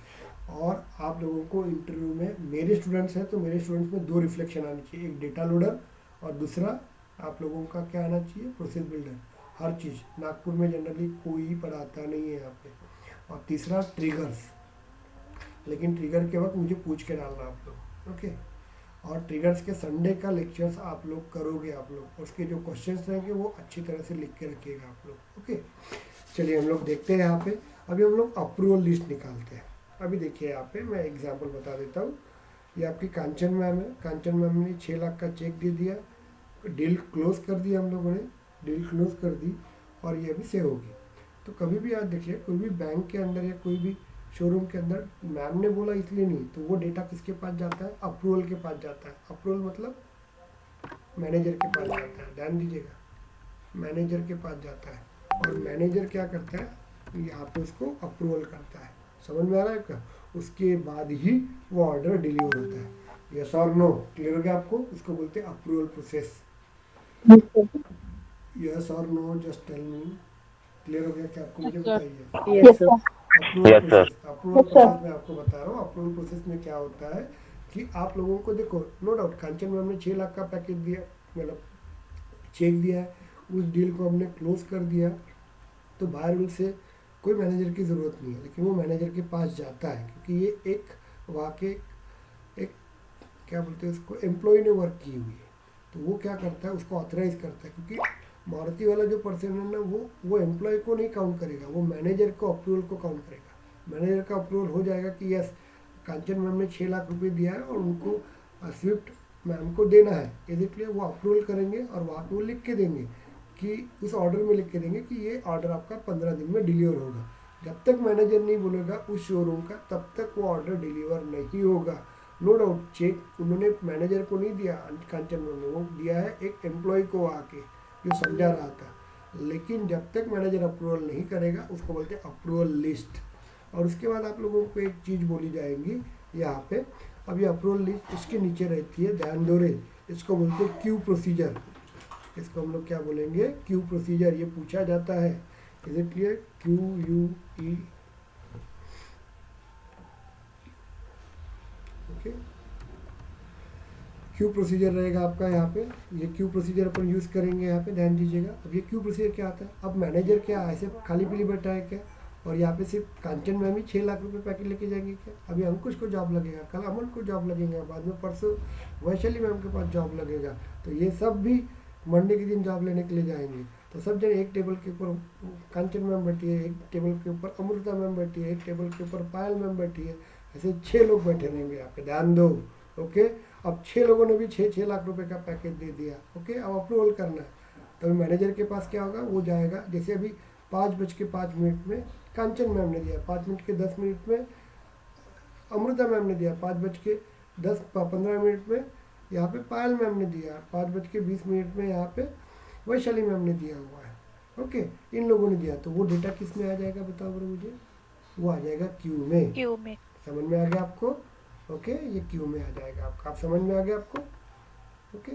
और आप लोगों को इंटरव्यू में, मेरे स्टूडेंट्स हैं तो मेरे स्टूडेंट्स में 2 रिफ्लेक्शन आनी चाहिए, एक डेटा लोडर और दूसरा आप लोगों का क्या आना चाहिए? Process builder. हर चीज़ नागपुर में जनरली कोई पढ़ाता नहीं है यहाँ पे। और तीसरा ट्रिगर्स, लेकिन ट्रिगर के वक्त मुझे पूछ के डालना आप लोग। ओके, और ट्रिगर्स के संडे का लेक्चर्स आप लोग करोगे, आप लोग उसके जो क्वेश्चंस रहेंगे वो अच्छी तरह से लिख के रखिएगा आप लोग। ओके, चलिए हम लोग देखते हैं यहाँ पे। अभी हम लोग अप्रूवल लिस्ट निकालते हैं। अभी देखिए यहाँ पे मैं एग्जांपल बता देता हूँ। ये आपकी कांचन मैम है। कांचन मैम ने 6 लाख का चेक दे दिया, डील क्लोज कर दी हम लोगों ने, डील क्लोज कर दी और ये अभी सेव होगी। तो कभी भी याद देखिए, कोई भी बैंक के अंदर या कोई भी शोरूम के अंदर मैम ने बोला इसलिए नहीं, तो वो डेटा किसके पास जाता है? अप्रूवल के पास जाता है। अप्रूवल मतलब मैनेजर के पास जाता है, ध्यान दीजिएगा, मैनेजर के पास जाता है। और मैनेजर क्या करता है? यहाँ पे उसको अप्रूवल करता है। समझ में आ रहा है क्या? उसके बाद ही वो ऑर्डर डिलीवर होता है। यस और नो? क्लियर हो गया आपको? उसको बोलते हैं अप्रूवल प्रोसेस। यस और no, just tell me. Clear हो गया क्या आपको? मुझे बताइए। Yes, sir. Approval Yes, sir. Process, approval process में आपको बता रहा हूँ। अप्रूवल प्रोसेस में क्या होता है कि आप लोगों को देखो, नो डाउट कांचन मैम ने 6 लाख का पैकेज दिया, मतलब चेक दिया है, उस डील को हमने क्लोज कर दिया, तो बाहर से कोई मैनेजर की ज़रूरत नहीं है, लेकिन वो मैनेजर के पास जाता है क्योंकि ये एक वहाँ के एक क्या बोलते हैं उसको, एम्प्लॉय ने वर्क की हुई है। तो वो क्या करता है? उसको ऑथराइज करता है, क्योंकि मारुति वाला जो पर्सन है ना, वो एम्प्लॉय को नहीं काउंट करेगा, वो मैनेजर को अप्रूवल को काउंट करेगा। मैनेजर का अप्रूवल हो जाएगा कि यस कांचन मैम ने 6 लाख रुपए दिया है और उनको स्विफ्ट मैम को देना है, इसलिए वो अप्रूवल करेंगे और वहाँ पे वो लिख के देंगे कि उस ऑर्डर में लिख के देंगे कि ये ऑर्डर आपका 15 दिन में डिलीवर होगा। जब तक मैनेजर नहीं बोलेगा उस शोरूम का, तब तक वो ऑर्डर डिलीवर नहीं होगा। नो डाउट चेक उन्होंने मैनेजर को नहीं दिया कांचन मैम ने, वो दिया है एक एम्प्लॉय को आके जो समझा रहा था। लेकिन जब तक मैनेजर अप्रूवल नहीं करेगा उसको बोलते हैं अप्रूवल लिस्ट। और उसके बाद आप लोगों को एक चीज़ बोली जाएंगी यहाँ पे, अब ये अप्रूवल लिस्ट इसके नीचे रहती है, ध्यान दो रे, इसको बोलते हैं क्यू प्रोसीजर। इसको हम लोग क्या बोलेंगे? Q procedure. ये पूछा जाता है, is it clear? Q U E, okay, Q procedure रहेगा आपका यहाँ पे। ये क्यू प्रोसीजर अपन यूज़ करेंगे यहाँ पे, ध्यान दीजिएगा। अब ये क्यू प्रोसीजर क्या आता है? अब मैनेजर क्या ऐसे खाली पीली बैठा है क्या? और यहाँ पे सिर्फ कांचन मैम ही 6 लाख रुपए पैकेट लेके जाएंगे क्या? अभी अंकुश को जॉब लगेगा, कल अमन को जॉब लगेगा, बाद में परसों वैशाली मैम के पास जॉब लगेगा। तो ये सब भी मंडे के दिन जॉब लेने के लिए जाएंगे। तो सब जन एक टेबल के ऊपर कांचन मैम बैठी है, एक टेबल के ऊपर अमृता मैम बैठी है, एक टेबल के ऊपर पायल मैम बैठी है, ऐसे 6 लोग बैठे रहेंगे यहाँ पे, ध्यान दो। ओके, अब 6 लोगों ने भी 6-6 लाख रुपए का पैकेज दे दिया। ओके, अब अप्रूवल करना है, तो मैनेजर के पास क्या होगा? वो जाएगा, जैसे अभी 5:05 में कांचन मैम ने दिया, 5:10 में अमृता मैम ने दिया, 5:15 में यहाँ पे पायल मैम ने दिया, 5:20 में यहाँ पे वैशाली मैम ने दिया हुआ है। ओके, इन लोगों ने दिया, तो वो डेटा किस में आ जाएगा बताओ बड़े मुझे? वो आ जाएगा क्यू में। क्यू में। समझ में आ गया आपको? ओके, ये क्यू में आ जाएगा आपका। आप समझ में आ गया आपको? ओके,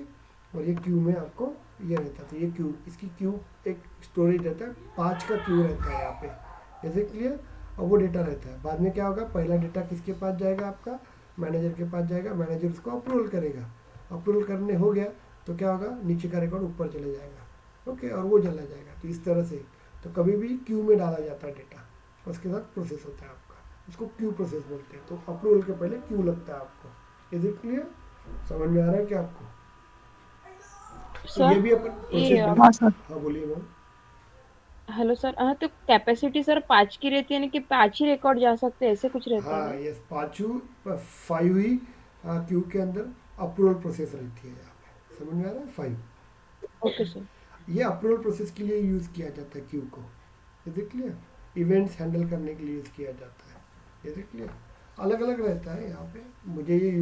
और ये क्यू में आपको ये रहता है। तो ये क्यू, इसकी क्यू एक स्टोरेज रहता है, 5 का क्यू रहता है यहाँ पे, जैसे क्लियर। और वो डेटा रहता है, बाद में क्या होगा? पहला डेटा किसके पास जाएगा? आपका मैनेजर के पास जाएगा, मैनेजर उसको अप्रूवल करेगा। अप्रूवल करने हो गया तो क्या होगा? नीचे का रिकॉर्ड ऊपर चले जाएगा। ओके, और वो चला जाएगा। तो इस तरह से तो कभी भी क्यू में डाला जाता है डेटा, उसके साथ प्रोसेस होता है आपका, उसको क्यू प्रोसेस बोलते हैं। तो अप्रूवल के पहले क्यू लगता है आपको। Is it clear? समझ में आ रहा है क्या आपको? तो ये भी अपन प्रोसेस। हाँ बोलिए मैम। हेलो सर, हाँ तो कैपेसिटी सर 5 की रहती है ना कि 5 ही रिकॉर्ड जा सकते हैं, ऐसे कुछ रहता हाँ, है? यस, 5 ही क्यू के अंदर अप्रूवल प्रोसेस रहती है यहाँ पे। समझ में आ रहा है? 5 ओके सर। ये अप्रूवल प्रोसेस के लिए यूज़ किया जाता है क्यू को। Is it clear? Events handle करने के लिए यूज़ किया जाता है। Is it clear? अलग अलग रहता है यहाँ पे। मुझे ये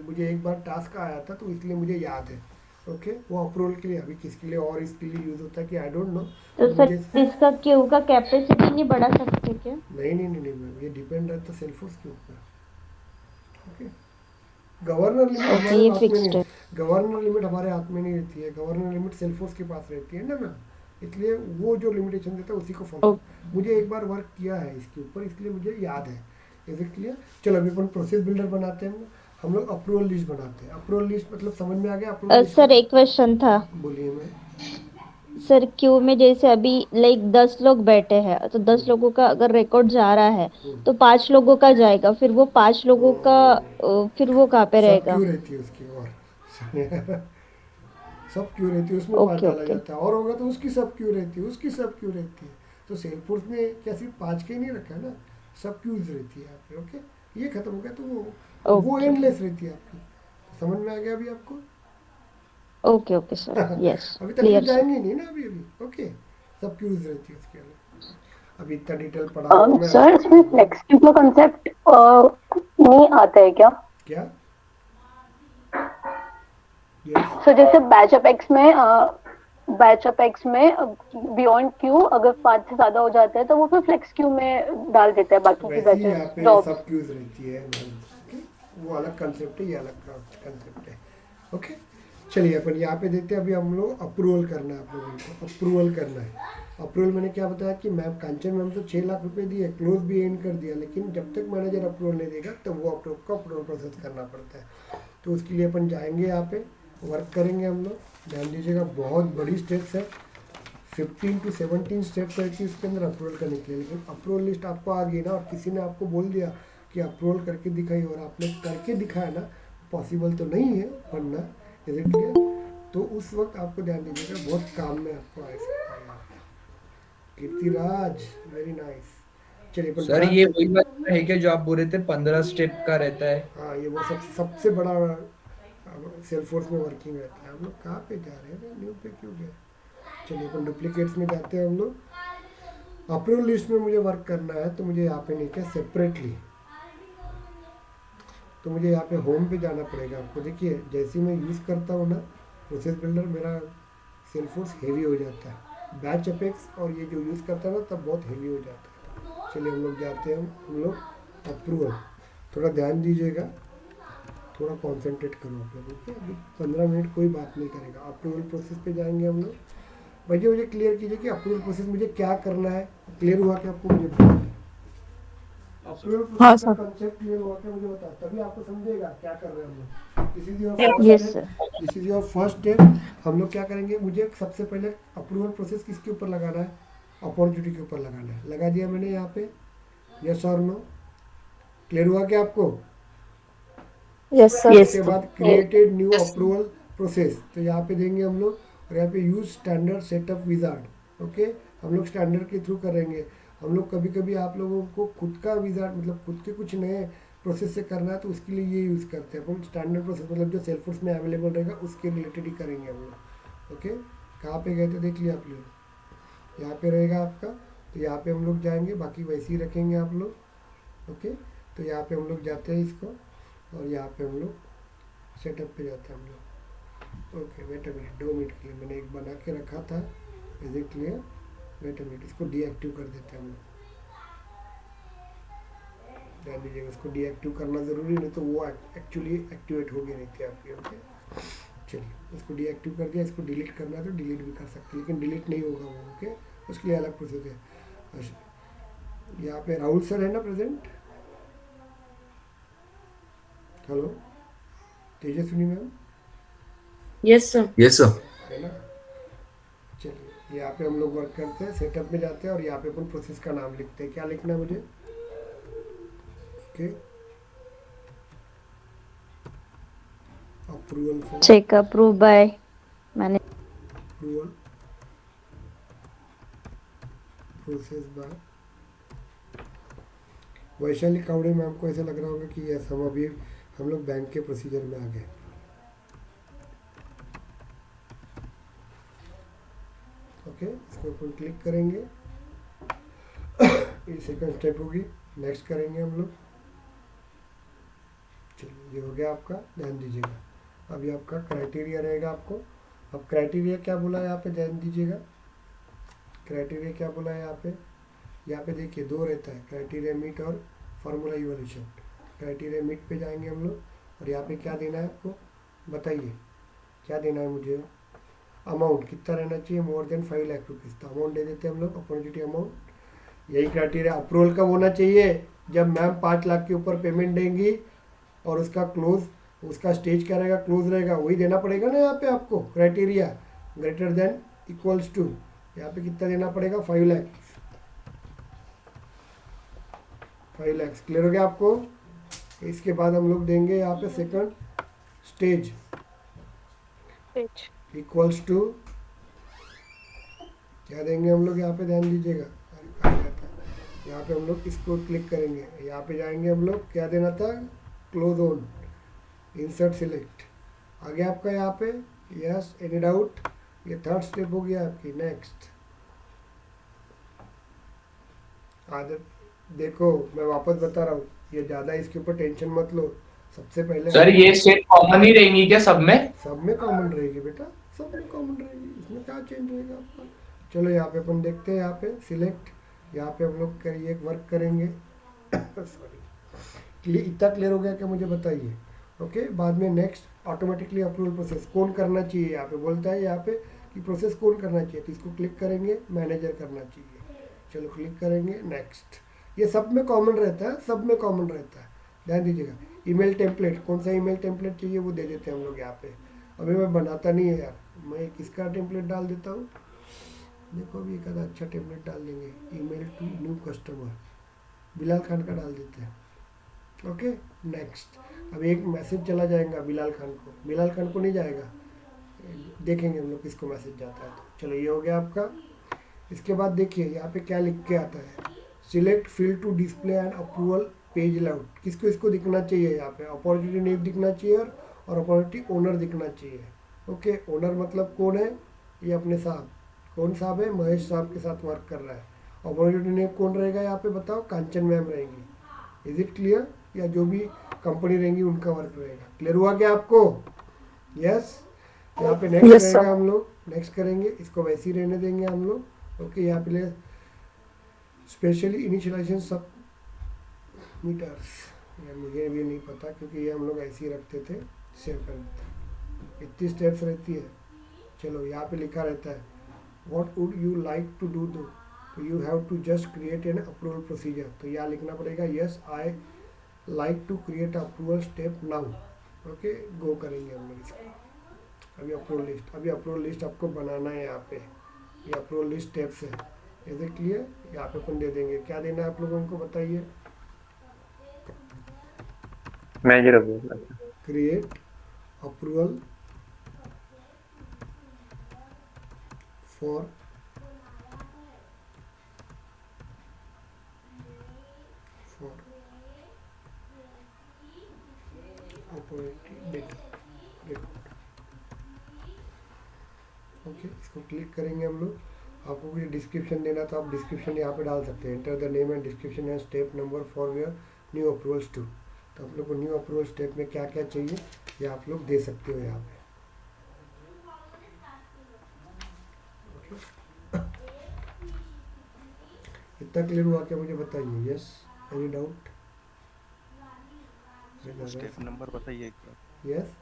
मुझे एक बार टास्क आया था तो इसलिए मुझे याद है। ओके, वो अप्रूवल के लिए, अभी किसके लिए और इसके लिए यूज़ होता है कि आई डोंट नो। तो सर इसका क्यू का कैपेसिटी नहीं बढ़ा सकते क्या? नहीं मैम, ये डिपेंड रहता है सेल्फोर्स के ऊपर। ओके, गवर्नर लिमिट हमारे ये हाथ में फिक्स्ड नहीं, है। गवर्नर लिमिट हमारे हाथ में नहीं रहती है। गवर्नर लिमिट सेल्फोर्स के पास रहती है ना मैम, इसलिए वो जो लिमिटेशन देता है उसी को फॉलो। मुझे एक बार वर्क किया है इसके ऊपर, इसलिए मुझे याद है। Is it clear? चलो अभी अपन प्रोसेस बिल्डर बनाते हैं, हम लोग अप्रूवल लिस्ट बनाते हैं। अप्रूवल लिस्ट मतलब समझ में आ गया? अप्रूवल सर एक क्वेश्चन था। बोलिए मैम। सर क्यू में जैसे अभी लाइक 10 लोग बैठे हैं, तो 10 लोगों का अगर रिकॉर्ड जा रहा है तो 5 लोगों का जाएगा, फिर वो 5 लोगों का फिर वो कहाँ पे सब रहेगा? क्यों रहती है उसकी, और सब क्यों रहती है उसमें, 5 डाला जाता है, और होगा तो उसकी सब क्यों रहती है, उसकी सब क्यों रहती है। तो सेल्फोर्स ने क्या सिर्फ 5 के ही नहीं रखा है ना, सब क्यूज रहती है यहाँ पे। ओके, ये खत्म हो गया तो वो ओके एंडलेस रहती है आपकी। समझ में आ गया अभी आपको? ओके ओके सर, यस अभी तक क्लियर सर। जाएंगे नहीं ना अभी ओके, सब क्यूज रहती है उसके अंदर। अभी इतना डिटेल पढ़ा रहा हूँ मैं सर इसमें आपको। फ्लेक्स क्यू का कॉन्सेप्ट नहीं आता है क्या? क्या? यस सो जैसे बैच अपेक्स में बियॉन्ड क्यू अगर 5 से ज्यादा हो जाता है तो वो फिर फ्लेक्स क्यू में डाल देता है बाकी की वैसे ही यहाँ बैचेस पे जॉब्स। सब क्यूज रहती है okay? वो अलग कंसेप्ट है, ये अलग कंसेप्ट है। ओके चलिए अपन यहाँ पे देखते हैं। अभी हम लोग अप्रूवल करना है, आप लोगों को अप्रूवल करना है। अप्रूवल मैंने क्या बताया कि मैम कांचन मैम तो 6 लाख रुपए दिए, क्लोज भी एंड कर दिया, लेकिन जब तक मैनेजर अप्रूवल नहीं देगा तो वो अप्रूवल प्रोसेस करना पड़ता है। तो उसके लिए अपन जाएंगे, यहाँ पे वर्क करेंगे हम लोग। ध्यान दीजिएगा बहुत बड़ी स्टेप्स है, 15 to 17 स्टेप्स है कि उसके अंदर अप्रूवल करने के लिए। लेकिन अप्रूवल लिस्ट आपको आ गई ना, और किसी ने आपको बोल दिया कि अप्रूवल करके दिखाई और आपने करके दिखाया ना, पॉसिबल तो नहीं है बनना, इज इट क्लियर? तो उस वक्त आपको ध्यान दीजिएगा, बहुत काम में आपको आ सकता है। Kirtiraj very nice. चलिए अपन सर ये वही बात है कि जो आप बोल रहे थे 15 स्टेप का रहता है। हाँ ये वो सबसे बड़ा सेल्फोर्स में वर्किंग रहता है। हम लोग कहाँ पे जा रहे हैं, न्यू पे क्यों गए? चलिए अपन डुप्लीकेट्स में जाते हैं हम लोग। अप्रूवल लिस्ट में मुझे वर्क करना है तो मुझे यहाँ पे नहीं क्या सेपरेटली, तो मुझे यहाँ पे होम पे जाना पड़ेगा। आपको देखिए जैसे ही मैं यूज़ करता हूँ ना प्रोसेस बिल्डर, मेरा सेल्फोर्स हेवी हो जाता है। बैच अपेक्स और ये जो यूज़ करता है ना तब बहुत हेवी हो जाता है। चलिए हम लोग जाते हैं, हम लोग अप्रूवल। थोड़ा ध्यान दीजिएगा, थोड़ा कॉन्सेंट्रेट करो आप लोग। ओके अभी 15 मिनट कोई बात नहीं करेगा। अप्रूवल प्रोसेस पे जाएंगे हम लोग। भैया मुझे क्लियर कीजिए कि अप्रूवल प्रोसेस मुझे क्या करना है। क्लियर हुआ कि आपको? मुझे अप्रूवल प्रोसेस का कंसेप्ट क्लियर हुआ क्या? मुझे बता, तभी आपको समझेगा क्या कर रहे हैं हम लोग। This is your first yes step, sir. This is your first step. हम लोग क्या करेंगे, मुझे सबसे पहले अप्रूवल प्रोसेस किसके ऊपर लगाना है? अपॉर्चुनिटी के ऊपर लगाना है। लगा दिया मैंने यहाँ पे, यस और नो? क्लियर हुआ क्या आपको? यस उसके सर। बाद क्रिएटेड न्यू अप्रूवल प्रोसेस, तो यहाँ पे देंगे हम लोग। और यहाँ पे use standard setup wizard. Okay हम लोग स्टैंडर्ड के थ्रू करेंगे। हम लोग कभी कभी आप लोगों को खुद का विजार्ड मतलब खुद के कुछ नए प्रोसेस से करना है तो उसके लिए ये यूज़ करते हैं अपन। स्टैंडर्ड प्रोसेस मतलब जो सेल्फोर्स में अवेलेबल रहेगा उसके रिलेटेड ही करेंगे हम लोग। ओके कहाँ पे गए थे देख लिया आप लोग, यहाँ पे रहेगा आपका। तो यहाँ पे हम लोग जाएंगे, बाकी वैसे ही रखेंगे आप लोग। ओके तो यहाँ पे हम लोग जाते हैं इसको, और यहाँ पे हम लोग सेटअप पे जाते हैं हम लोग। Okay wait a minute, 2 minute के लिए मैंने एक बना के रखा था, is it clear? Wait a minute, इसको डीएक्टिव कर देते हैं हम लोग। ध्यान दीजिएगा इसको डीएक्टिव करना ज़रूरी, नहीं तो वो एक्चुअली एक्टिवेट हो गई रहती है आपकी। ओके चलिए इसको डीएक्टिव कर दिया। इसको डिलीट करना है तो डिलीट भी कर सकते हैं, लेकिन डिलीट नहीं होगा वो। ओके उसके लिए अलग प्रोसेस है। अच्छा यहाँ पे राहुल सर है ना present? Hello Tejaswini ma'am yes sir. है ना? चलिए यहाँ पे हम लोग वर्क करते हैं, सेटअप में जाते हैं और यहाँ पे अपन प्रोसेस का नाम लिखते हैं। क्या लिखना है मुझे? Okay approval for check approve by मैंने। Approval process by Vaishali Kawade ma'am को ऐसा लग रहा होगा कि यस हम लोग बैंक के प्रोसीजर में आ गए। ओके इसको अपन क्लिक करेंगे। ये सेकंड स्टेप होगी, नेक्स्ट करेंगे हम लोग। चलिए ये हो गया आपका, ध्यान दीजिएगा। अभी आपका क्राइटेरिया रहेगा आपको। अब क्राइटेरिया क्या बोला है यहाँ पे, ध्यान दीजिएगा। क्राइटेरिया क्या बोला है यहाँ पे देखिए 2 रहता है, क्राइटेरिया मीट और फार्मूला इवोल्यूशन। क्राइटेरिया मीट पे जाएंगे हम लोग, और यहाँ पे क्या देना है आपको बताइए, क्या देना है मुझे? अमाउंट कितना रहना चाहिए? मोर देन 5 लाख रुपीज़। तो अमाउंट दे देते हैं हम लोग, अपॉर्चुनिटी अमाउंट। यही क्राइटेरिया अप्रूवल का होना चाहिए। जब मैम 5 लाख के ऊपर पेमेंट देंगी और उसका उसका स्टेज क्या रहेगा, क्लोज रहेगा, वही देना पड़ेगा ना यहाँ पे आपको। Criteria greater than equals to, यहाँ पे कितना देना पड़ेगा? 5 लाख। 5 लाख क्लियर हो गया आपको? इसके बाद हम लोग देंगे यहाँ पे सेकंड स्टेज इक्वल्स टू, क्या देंगे हम लोग यहाँ पे, ध्यान दीजिएगा। यहाँ पे हम लोग इसको क्लिक करेंगे, यहाँ पे जाएंगे हम लोग, क्या देना था, क्लोज ऑन, इंसर्ट सिलेक्ट, आ गया आपका यहाँ पे, यस, एनी डाउट, ये थर्ड स्टेप हो गया आपकी। नेक्स्ट आदत देखो, मैं वापस बता रहा हूँ, ये ज़्यादा इसके ऊपर टेंशन मत लो। सबसे पहले सर ये स्टेप कॉमन ही रहेंगी क्या सब में? सब में कॉमन रहेगी बेटा, सब में कॉमन रहेगी, इसमें क्या चेंज रहेगा आपका। चलो यहाँ पे अपन देखते हैं, यहाँ पे सिलेक्ट, यहाँ पे हम लोग करिए वर्क करेंगे सॉरी, इतना क्लियर हो गया क्या, मुझे बताइए। ओके, बाद में नेक्स्ट ऑटोमेटिकली अप्रूवल प्रोसेस कौन करना चाहिए, यहाँ पे बोलता है यहाँ पे कि प्रोसेस कौन करना चाहिए, तो इसको क्लिक करेंगे, मैनेजर करना चाहिए। चलो क्लिक करेंगे, नेक्स्ट, ये सब में कॉमन रहता है, सब में कॉमन रहता है, ध्यान दीजिएगा। ईमेल टेम्पलेट, कौन सा ईमेल टेम्पलेट चाहिए वो दे देते हैं हम लोग यहाँ पे। अभी मैं बनाता नहीं है यार, मैं किसका टेम्पलेट डाल देता हूँ, देखो अभी एक आधा अच्छा टेम्पलेट डाल देंगे, email to new customer, Bilal Khan का डाल देते हैं। ओके, नेक्स्ट, अब एक मैसेज चला जाएगा बिलाल खान को, बिलाल खान को नहीं जाएगा, देखेंगे हम लोग किसको मैसेज जाता है। तो चलो ये हो गया आपका। इसके बाद देखिए यहाँ पे क्या लिख के आता है, select field to display and approval page layout, किसको इसको दिखना चाहिए, यहाँ पे अपॉर्चुनिटी नेम दिखना चाहिए और अपॉर्चुनिटी ओनर दिखना चाहिए। ओके, ओनर मतलब कौन है, ये अपने साहब, कौन साहब है, महेश साहब के साथ वर्क कर रहा है। अपॉर्चुनिटी नेम कौन रहेगा यहाँ पे बताओ, कांचन मैम रहेंगी। इज इट क्लियर, या जो भी कंपनी रहेंगी उनका वर्क रहेगा। क्लियर हुआ क्या आपको, यस। यहाँ पे नेक्स्ट रहेगा, हम लोग नेक्स्ट करेंगे, इसको वैसे ही रहने देंगे हम लोग। ओके, यहाँ पे स्पेशली इनिशियलाइजेशन सब मीटर्स, मुझे भी नहीं पता क्योंकि ये हम लोग ऐसे ही रखते थे, सेव कर देते, इतनी स्टेप्स रहती है। चलो यहाँ पे लिखा रहता है what would you like to do, तो you have to just create an approval procedure, तो यहाँ लिखना पड़ेगा yes I like to create approval step now. Okay, go करेंगे हम लोग इसको। अभी अप्रूवल लिस्ट आपको बनाना है, यहाँ पे ये अप्रूवल लिस्ट स्टेप्स है, इज इट क्लियर। यहाँ पे अपन दे देंगे, क्या देना है आप लोगों को बताइए, manager create approval for operating data. Okay, इसको क्लिक करेंगे हम लोग। आपको कुछ डिस्क्रिप्शन देना तो आप डिस्क्रिप्शन यहाँ पे डाल सकते हैं, enter the name and description and step number for your new approvals to. तो आप लोग को न्यू अप्रूवल स्टेप में क्या क्या चाहिए ये आप लोग दे सकते हो यहाँ पे। इतना क्लियर हुआ क्या, मुझे बताइए, yes, any doubt. Step number बताइए, यस,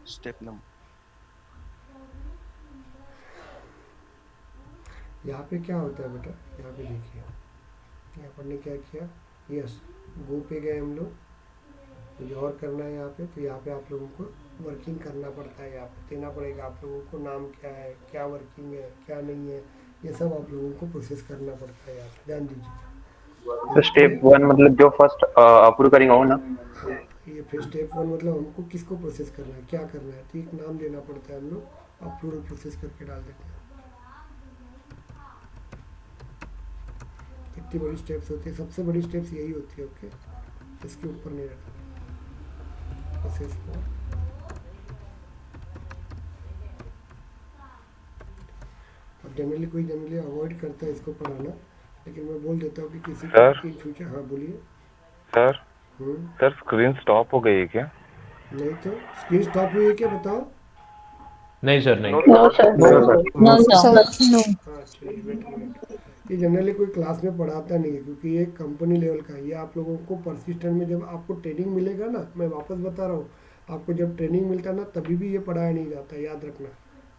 स्टेप नंबर यहाँ पे क्या होता है बेटा, यहाँ पे देखिए, यहाँ पर ने क्या किया, यस, गो पे गए हम लोग, कुछ और करना है यहाँ पे, तो यहाँ पे आप लोगों को वर्किंग करना पड़ता है, यहाँ पे देना पड़ेगा आप लोगों को, नाम क्या है, क्या वर्किंग है, क्या नहीं है, ये सब आप लोगों को प्रोसेस करना पड़ता है, यहाँ पे ध्यान दीजिए। तो स्टेप 1 मतलब जो फर्स्ट अप्रूव करेंगे वो ना, ये फिर स्टेप 1 मतलब हमको किसको प्रोसेस करना है, क्या करना है, तो एक नाम देना पड़ता है, हम लोग अप्रूवल प्रोसेस करके डाल देते हैं। कितनी बड़ी स्टेप्स होती है, सबसे बड़ी स्टेप्स यही होती है। ओके, इसके ऊपर नहीं रहता प्रोसेस को। अब जनरली अवॉइड करता है इसको पढ़ाना, लेकिन मैं बोल देता हूँ कि किसी को इन फ्यूचर। हाँ बोलिए सर। सर स्क्रीन स्टॉप हो गई है क्या? नहीं तो स्क्रीन स्टॉप हुई है क्या, बताओ। नहीं सर, नहीं। No sir, no no. हाँ चलिए, वेट। ये जनरली कोई क्लास में पढ़ाता नहीं है क्योंकि ये कंपनी लेवल का है। ये आप लोगों को परसिस्टेंट में जब आपको ट्रेनिंग मिलेगा ना, मैं वापस बता रहा हूँ, आपको जब ट्रेनिंग मिलता है ना तभी भी ये पढ़ाया नहीं जाता, याद रखना।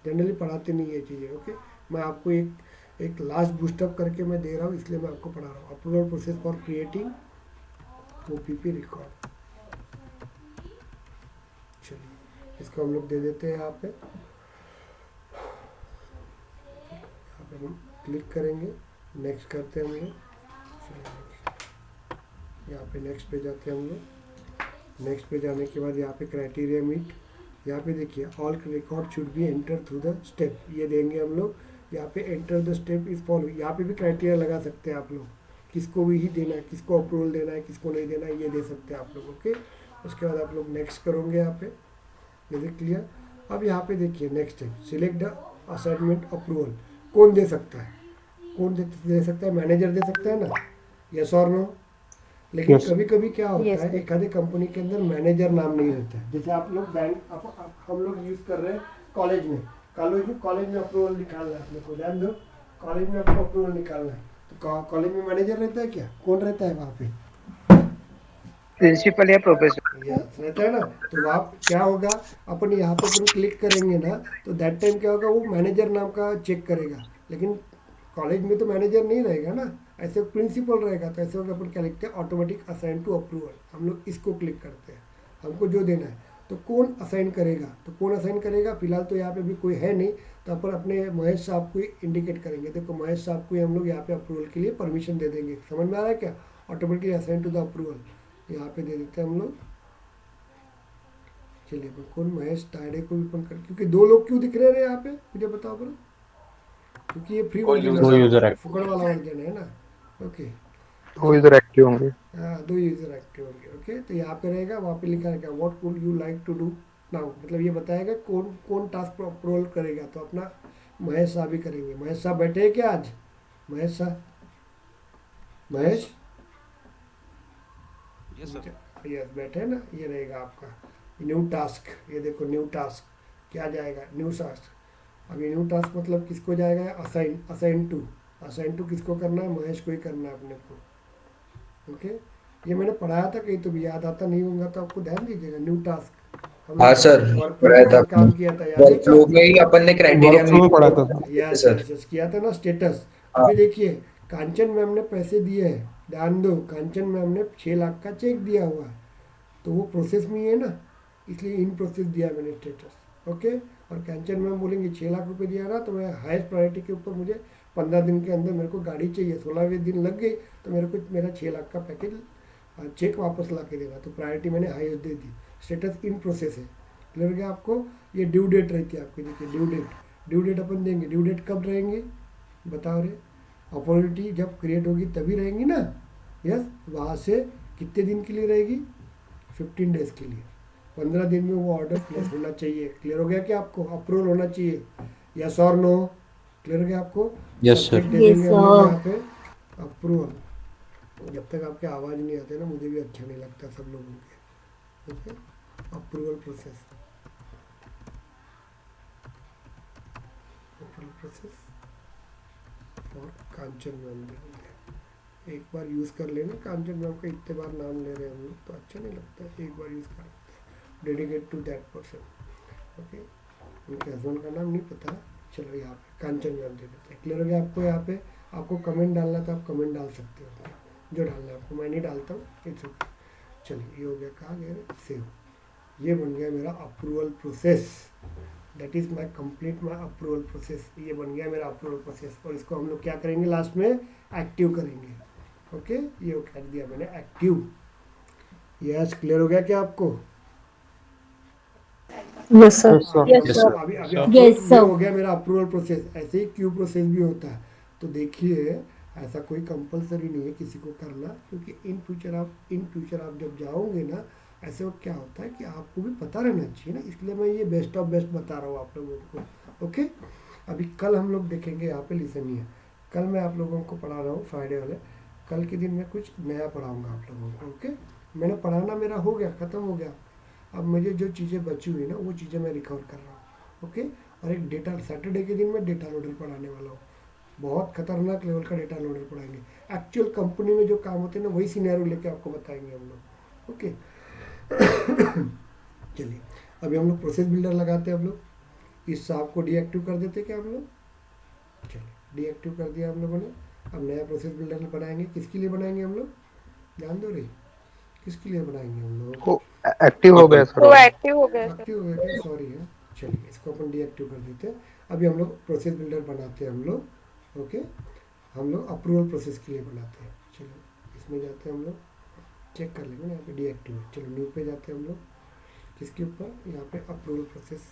जनरली पढ़ाते नहीं ये चीज़ें। ओके, मैं आपको एक लास्ट बूस्टअप करके मैं दे रहा हूँ, इसलिए मैं आपको पढ़ा रहा हूँ। Approval process for creating OPP record. चलिए इसको हम लोग दे देते हैं यहाँ पे हम क्लिक करेंगे, नेक्स्ट करते हैं हम लोग। यहाँ पे नेक्स्ट पे जाते हैं हम लोग। नेक्स्ट पे जाने के बाद यहाँ पे क्राइटेरिया मीट, यहाँ पे देखिए all record should be enter through the step, ये देंगे हम लोग। यहाँ पे enter the step is follow, यहाँ पे भी क्राइटेरिया लगा सकते हैं आप लोग। किसको भी ही देना है, किसको अप्रूवल देना है, किसको नहीं देना है, ये दे सकते हैं आप लोग। ओके, उसके बाद आप लोग नेक्स्ट करोगे यहाँ पे। Is it clear? अब यहाँ पे देखिए नेक्स्ट है सिलेक्ट द असाइनमेंट अप्रूवल। कौन दे सकता है? कौन दे सकता है? मैनेजर दे सकता है ना, यस और नो। लेकिन कभी कभी क्या होता है, एक आधे कंपनी के अंदर मैनेजर नाम नहीं रहता है। जैसे आप लोग बैंक हम लोग यूज़ कर रहे हैं कॉलेज में, कॉलेज में अप्रूवल निकालना है अपने को, ध्यान दो, कॉलेज में आपको अप्रूवल निकालना है, तो कॉलेज में मैनेजर रहता है क्या? कौन रहता है वहाँ पे? प्रिंसिपल या प्रोफेसर यस रहता है ना। तो वहाँ क्या होगा, अपन यहाँ पे अपन क्लिक करेंगे ना, तो दैट टाइम क्या होगा, वो मैनेजर नाम का चेक करेगा। लेकिन कॉलेज में तो मैनेजर नहीं रहेगा ना, ऐसे प्रिंसिपल रहेगा। तो ऐसे होगा, अपन क्या लिखते हैं, ऑटोमेटिक असाइन टू अप्रूवल। हम लोग इसको क्लिक करते हैं, हमको जो देना है। तो कौन असाइन करेगा? तो कौन असाइन करेगा? फिलहाल तो यहाँ पे भी कोई है नहीं, तो अपन अपने महेश साहब को इंडिकेट करेंगे। देखो महेश साहब को हम लोग यहाँ पे अप्रूवल के लिए परमिशन दे देंगे। समझ में आ रहा है क्या? Automatically assign to the approval यहाँ पे दे देते हैं हम लोग। चलिए अपन कौन, महेश तायडे को भी अपन कर, क्योंकि दो लोग क्यों दिख रहे हैं यहाँ पे, मुझे बताओ बरो। क्योंकि ये फ्री वर्जन है, फुकड़ वाला वर्जन है ना। ओके, दो यूजर एक्टिव होंगे। हाँ, दो यूजर एक्टिव होंगे। ओके, तो यहाँ पे रहेगा, वहाँ पे लिखा रहेगा what would you like to do now, मतलब ये बताएगा कौन कौन टास्क अप्रूवल करेगा। तो अपना महेश साहब ही करेंगे। महेश साहब बैठे हैं क्या आज? महेश साहब, महेश यस बैठे हैं ना। ये रहेगा आपका न्यू टास्क। ये देखो न्यू टास्क क्या जाएगा, न्यू टास्क। अब ये न्यू टास्क मतलब किसको जाएगा? असाइन टू किसको करना है? महेश को ही करना है अपने को। ओके, ये मैंने पढ़ाया था कहीं, तो भी याद आता नहीं होगा तो आपको ध्यान दीजिएगा। न्यू टास्क हाँ सर, काम किया था, याद है क्या? वर्कफ्लो में ही अपन ने क्राइटेरिया यस किया था ना, स्टेटस। अभी देखिए कांचन मैम ने पैसे दिए हैं, ध्यान दो, कांचन मैम ने 6 लाख का चेक दिया हुआ है, तो वो प्रोसेस में ही है ना, इसलिए इन प्रोसेस दिया मैंने स्टेटस। ओके, और कांचन मैम बोलेंगे 6 लाख रुपए दिया ना, तो मैं हाईएस्ट प्रायोरिटी के ऊपर मुझे 15 दिन के अंदर मेरे को गाड़ी चाहिए, 16वें दिन लग गई तो मेरे को मेरा 6 लाख का पैकेज चेक वापस ला के देना, तो प्रायोरिटी मैंने highest they the. Status in process है। क्लियर हो गया आपको? ये ड्यू डेट रहती है आपकी, देखिए ड्यू डेट अपन देंगे। ड्यू डेट कब रहेंगे बताओ रे? अपॉर्चुनिटी जब क्रिएट होगी तभी रहेंगी ना। यस, वहाँ से कितने दिन के लिए रहेगी? 15 डेज के लिए। 15 दिन में वो ऑर्डर प्लेस होना चाहिए। क्लियर हो गया क्या आपको? अप्रूवल होना चाहिए, यस और नो? क्लियर हो गया आपको? Yes sir. यहाँ पे अप्रूवल, जब तक आपके आवाज़ नहीं आते ना, मुझे भी अच्छा नहीं लगता सब लोगों के। ओके, अप्रूवल प्रोसेस और कांचन मैम दे, एक बार यूज़ कर लेना। कांचन मैम का इतने बार नाम ले रहे हैं हम लोग तो अच्छा नहीं लगता है, एक बार यूज़ कर, dedicate to that person. Okay, उनके हस्बैंड का नाम नहीं पता, चलो यहाँ पे कांचन मैम दे देते हैं। क्लियर हो गया आपको? यहाँ पे आपको कमेंट डालना था, आप कमेंट डाल सकते हो, जो डालना है आपको। मैं नहीं डालता हूँ, इट्स ओके। चलिए ये हो गया, कहाँ गया? सेव। ये बन गया मेरा approval process, that is my complete my approval process. ये बन गया मेरा अप्रूवल प्रोसेस, और इसको हम लोग क्या करेंगे लास्ट में? एक्टिव करेंगे। ओके, ये कर दिया मैंने एक्टिव। यस, क्लियर हो गया क्या आपको? Yes sir. अभी ये हो गया मेरा अप्रूवल प्रोसेस। ऐसे ही क्यू प्रोसेस भी होता है। तो देखिए ऐसा कोई कंपलसरी नहीं है किसी को करना, क्योंकि इन फ्यूचर आप जब जाओगे ना, ऐसे वक्त क्या होता है कि आपको भी पता रहना चाहिए ना, इसलिए मैं ये बेस्ट ऑफ बेस्ट बता रहा हूँ आप लोगों को। ओके, अभी कल हम लोग देखेंगे, यहाँ पे लिसनिए। कल मैं आप लोगों को पढ़ा रहा हूँ फ्राइडे वाले, कल के दिन मैं कुछ नया पढ़ाऊँगा आप लोगों को। ओके, मैंने पढ़ाना मेरा हो गया, ख़त्म हो गया। अब मुझे जो चीज़ें बची हुई ना, वो चीज़ें मैं रिकवर कर रहा हूँ। ओके, और एक डेटा, सैटरडे के दिन मैं डेटा लोडर पढ़ाने वाला हूँ। बहुत खतरनाक लेवल का डेटा लोडर पढ़ाएंगे। एक्चुअल कंपनी में जो काम होते हैं ना, वही सिनेरियो लेके आपको बताएंगे हम लोग। ओके, चलिए अभी हम लोग प्रोसेस बिल्डर लगाते हैं। हम लोग इस साहब को डीएक्टिव कर देते क्या हम लोग? चलिए डीएक्टिव कर दिया हम लोगों ने। अब नया प्रोसेस बिल्डर बनाएंगे। किसके लिए बनाएंगे हम लोग? ध्यान दो रे, किसके लिए बनाएंगे हम लोग? एक्टिव हो गया सर। एक्टिव हो गया एक्टिव हो गया, सॉरी है। चलिए इसको अपन डीएक्टिव कर देते हैं। अभी हम लोग प्रोसेस बिल्डर बनाते हैं हम लोग। ओके, हम लोग अप्रूवल प्रोसेस के लिए बनाते हैं। चलो इसमें जाते हैं हम लोग, चेक कर लेंगे यहाँ पे डीएक्टिव है। चलो न्यू पे जाते हैं हम लोग, किसके ऊपर? यहाँ पे अप्रूवल प्रोसेस।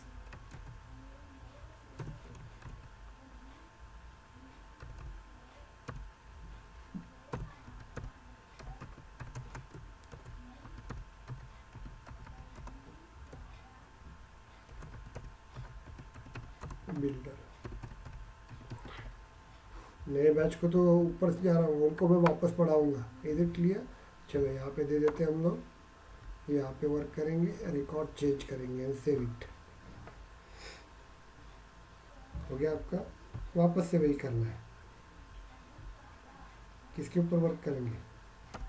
बिल्डर। नए बैच को तो ऊपर से जा रहा हूँ, उनको मैं वापस पढ़ाऊँगा। Is it clear? चलो यहाँ पे दे देते हैं हम लोग, यहाँ पे वर्क करेंगे, रिकॉर्ड चेंज करेंगे एंड सेव इट। हो गया आपका। वापस से वही करना है। किसके ऊपर वर्क करेंगे?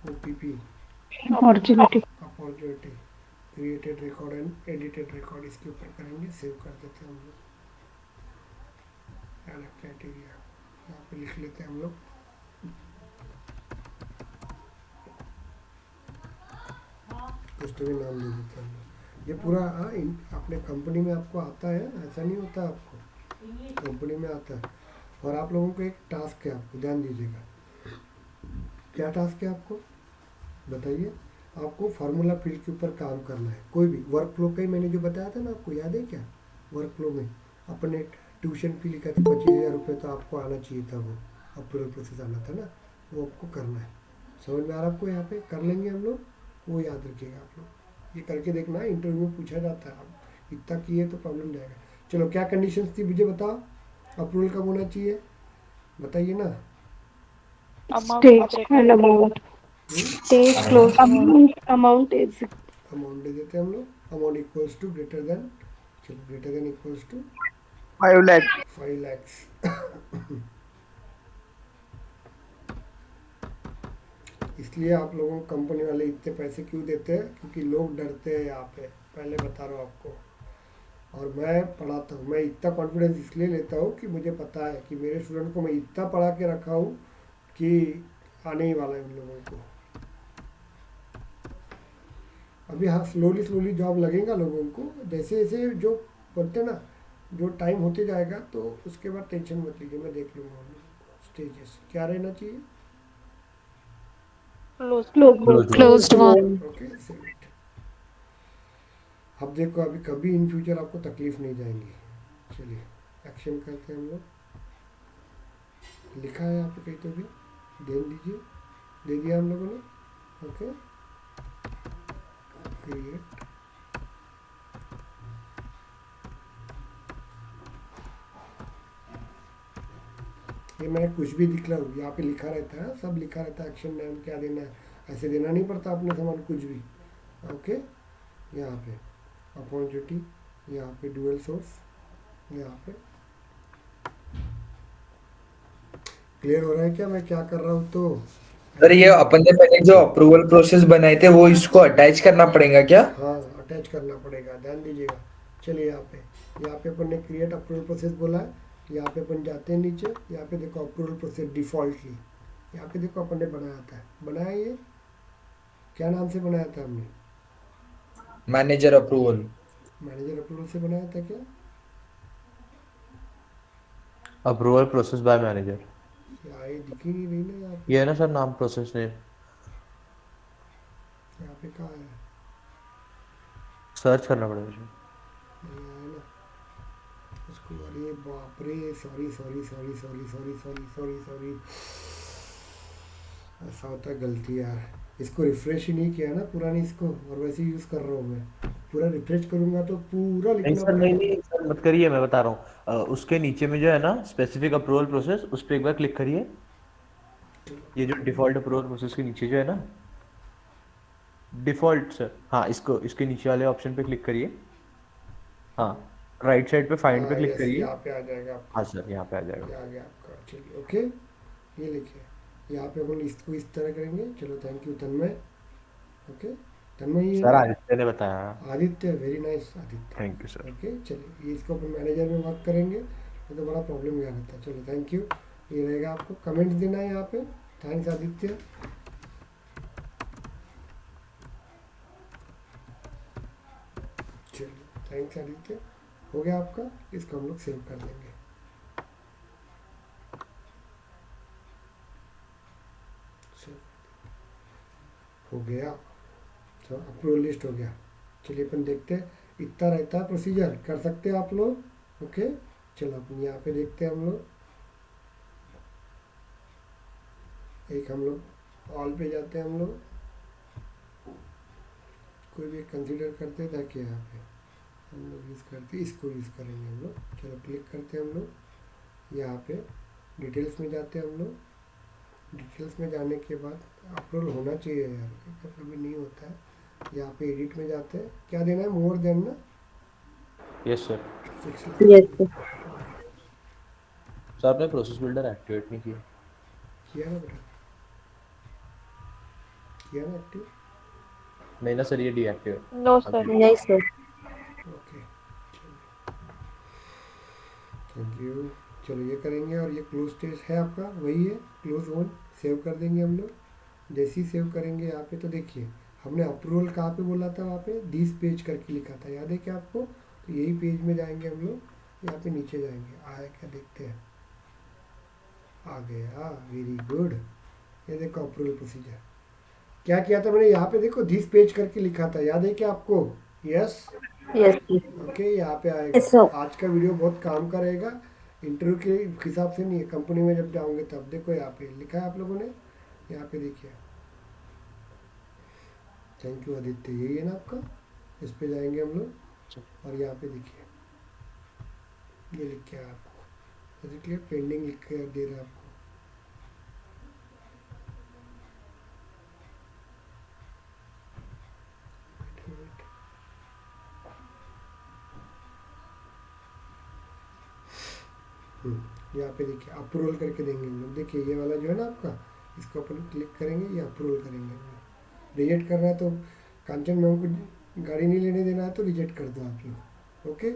OPP opportunity. Opportunity, created record and edited record, इसके ऊपर करेंगे। सेव कर देते हैं हम लोग। एड क्राइटेरिया यहाँ पे लिख लेते हैं हम लोग। कुछ तो भी नाम दे देते हैं हम लोग। ये पूरा अपने कंपनी में आपको आता है, ऐसा नहीं होता आपको, कंपनी में आता है। और आप लोगों को एक टास्क है, आपको ध्यान दीजिएगा। क्या टास्क है आपको बताइए? आपको फार्मूला फील्ड के ऊपर काम करना है। कोई भी वर्क फ्लो का ही मैंने जो बताया था ना, आपको याद है क्या? वर्क फ्लो में अपने ट्यूशन फी लिखा था 25,000 रुपये, तो आपको आना चाहिए था, वो अप्रूवल प्रोसेस आना था ना, वो आपको करना है। समझ में आ रहा आपको? यहाँ पे कर लेंगे हम लोग, वो याद रखिएगा आप लोग। ये करके देखना, इंटरव्यू में पूछा जाता है। आप इतना किए तो प्रॉब्लम जाएगा। चलो क्या कंडीशंस थी मुझे बताओ, अप्रूवल कब होना चाहिए बताइए ना। Stage and amount. Stage close amount is amount दे देते हैं हम लोग। Amount equals to greater than, चलो greater than equals to 5 lakh. 5 lakhs। इसलिए आप लोगों को कंपनी वाले इतने पैसे क्यों देते हैं? क्योंकि लोग डरते हैं यहाँ पे, पहले बता रहा हूँ आपको। और मैं पढ़ाता हूँ, मैं इतना कॉन्फिडेंस इसलिए लेता हूँ कि मुझे पता है कि मेरे स्टूडेंट को मैं इतना पढ़ा के रखा हूँ कि आने ही वाला है उन लोगों को। अभी हाँ, स्लोली स्लोली जॉब लगेगा लोगों को, जैसे जैसे जो बोलते हैं ना, जो टाइम होते जाएगा तो उसके बाद टेंशन मत लीजिए, मैं देख लूँगा उन लोगों को। स्टेजेस क्या रहना चाहिए? Closed one. Okay, save it. अब देखो, अभी कभी इन फ्यूचर आपको तकलीफ नहीं जाएंगी। चलिए एक्शन करते हैं हम लोग। लिखा है यहाँ पे कहीं तो भी, ध्यान दीजिए, दे दिया हम लोगों ने। ओके, क्रिएट, ये मैंने कुछ भी दिख रहा हूँ, यहाँ पे लिखा रहता है, सब लिखा रहता है। एक्शन नाम क्या देना है, ऐसे देना नहीं पड़ता अपने सामान कुछ भी। ओके, यहाँ पे अपॉर्चुनिटी, यहाँ पे डुअल सोर्स, यहाँ पे क्लियर हो रहा है क्या मैं क्या कर रहा हूँ? तो सर ये अपन ने पहले जो अप्रूवल प्रोसेस बनाए थे वो इसको अटैच करना पड़ेगा क्या? हाँ, अटैच करना पड़ेगा, ध्यान दीजिएगा। चलिए यहाँ पे अपन ने क्रिएट अप्रूवल प्रोसेस बोला है। यहाँ पे अपन जाते हैं नीचे, यहाँ पे देखो अप्रूवल प्रोसेस डिफॉल्टली, यहाँ पे देखो अपन ने बनाया था, बनाया ये क्या नाम से बनाया था हमने? Manager approval. मैनेजर अप्रूवल से बनाया था क्या? अप्रूवल प्रोसेस बाय मैनेजर, यहाँ ये दिख ही नहीं रही ना यहाँ पे। ये है ना सर नाम प्रोसेस नेम। यहाँ पे कहाँ है? सर्च करना पड़ेगा मुझे। नहीं आया ना उसको। अरे बाप रे, sorry sorry sorry sorry sorry sorry sorry sorry, ऐसा होता है, गलती यार। इसको रिफ्रेश ही नहीं किया ना पुरानी इसको, और वैसे यूज़ कर रहा हूँ मैं। पूरा रिफ्रेश करूँगा तो पूरा नहीं लिखना सर, नहीं पड़ेगा। नहीं सर, मत करिए, मैं बता रहा हूँ। उसके नीचे में जो है ना स्पेसिफिक अप्रूवल प्रोसेस, उस पर एक बार क्लिक करिए। ये जो डिफॉल्ट अप्रूवल प्रोसेस के नीचे जो है ना, डिफॉल्ट सर, हाँ, इसको, इसके नीचे वाले ऑप्शन पे क्लिक करिए। हाँ, राइट साइड पे फाइंड पे हाँ क्लिक यस, करिए। यहाँ पे आ जाएगा आपका। हाँ सर, यहाँ पे आ जाएगा। ये आ गया आपका। चलिए ओके, ये लिखिए। यहाँ पे अपन इसको इस तरह करेंगे। चलो, थैंक यू तन्मय। ओके, तन्मय ही है सर ना? आदित्य ने बताया। Aditya, very nice Aditya. Thank you sir. Okay, चलिए ये इसको अपन मैनेजर में वर्क करेंगे, तो बड़ा प्रॉब्लम यहाँ रहता है। चलो थैंक यू, ये रहेगा। आपको कमेंट देना है यहाँ पे। थैंक्स आदित्य। चलिए थैंक्स आदित्य, हो गया आपका। इसको हम लोग सेव कर देंगे। हो गया, तो अप्रूवल लिस्ट हो गया। चलिए अपन देखते हैं, इतना रहता है प्रोसीजर, कर सकते हैं आप लोग। ओके, चलो अपन यहाँ पे देखते हैं हम लोग। एक हम लोग ऑल पे जाते हैं हम लोग, कोई भी कंसीडर करते हैं ताकि यहाँ पे हम लोग यूज़ करते हैं, इसको यूज़ करेंगे हम लोग। चलो क्लिक करते हैं हम लोग, यहाँ पे डिटेल्स में जाते हैं हम लोग। डिटेल्स में जाने के बाद अप्रूवल होना चाहिए यार, कभी नहीं होता है। यहाँ पे एडिट में जाते हैं, क्या देना है, मोर देन ना, yes sir. 6 yes sir. Sir आपने प्रोसेस बिल्डर एक्टिवेट नहीं किया। किया ना बेटा, किया ना एक्टिव? नहीं ना सर, ये डीएक्टिव है। No sir. नहीं सर। Okay, thank you. चलो ये करेंगे, और ये क्लोज स्टेज है आपका, वही है क्लोज ऑन। सेव कर देंगे हम लोग। जैसे ही सेव करेंगे यहाँ पे, तो देखिए हमने अप्रूवल कहाँ पे बोला था, वहाँ पे दिस पेज करके लिखा था, याद है क्या आपको? तो यही पेज में जाएंगे हम लोग, यहाँ पे नीचे जाएंगे, आया क्या देखते हैं, आ गया, वेरी गुड। ये देखो अप्रूवल प्रोसीजर, क्या किया था मैंने, यहाँ पे देखो दिस पेज करके लिखा था, याद है क्या आपको? यस यस ओके, यहाँ पे आएगा। आज का वीडियो बहुत काम का रहेगा, इंटरव्यू के हिसाब से नहीं है, कंपनी में जब जाओगे तब। देखो यहाँ पे लिखा है आप लोगों ने, यहाँ पे देखिए। थैंक यू आदित्य, यही है ना आपका? इस पे जाएंगे हम लोग, और यहाँ पे देखिए ये लिख के है आपको, देखिए पेंडिंग लिख के दे रहा है आपको। यहाँ पे देखिए अप्रूवल करके देंगे हम लोग। देखिए ये वाला जो है ना आपका, इसको अपन क्लिक करेंगे, ये अप्रूवल करेंगे। रिजेक्ट करना है तो कांचन मैम को गाड़ी नहीं लेने देना है तो रिजेक्ट कर दो आप लोग, ओके।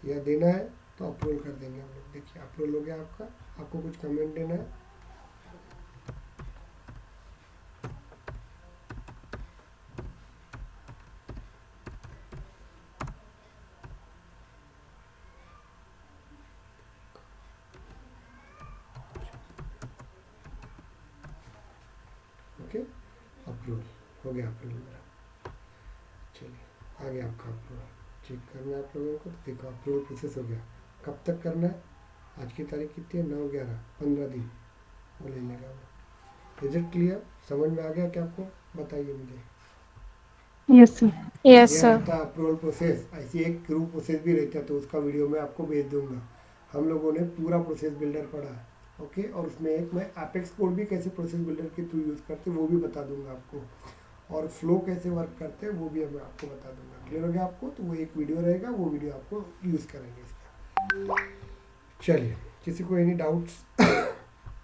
या देना है तो अप्रूवल कर देंगे हम लोग। देखिए अप्रूवल हो गया आपका। आपको कुछ कमेंट देना है, ओके। अप्रूवल हो गया, अप्रूवल मेरा। चलिए आ गया आपका अप्रूवल। चेक करना है आप लोगों को, तो देखो अप्रूवल प्रोसेस हो गया। कब तक करना है? आज की तारीख कितनी है? 9/11, 15 दिन वो ले लेगा वो। रिजल्ट क्लियर, समझ में आ गया क्या आपको? बताइए मुझे। Yes sir. ये रहता है अप्रूवल प्रोसेस। ऐसी एक ग्रुप प्रोसेस भी रहता है, तो उसका वीडियो मैं आपको भेज दूंगा। हम लोगों ने पूरा प्रोसेस बिल्डर पढ़ा है, ओके। और उसमें एक मैं एपेक्स कोड भी कैसे प्रोसेस बिल्डर के थ्रू यूज़ करते हैं वो भी बता दूंगा आपको, और फ्लो कैसे वर्क करते हैं वो भी मैं आपको बता दूंगा। क्लियर हो गया आपको? तो वो एक वीडियो रहेगा, वो वीडियो आपको यूज़ करेंगे इसका। चलिए, किसी को एनी डाउट्स?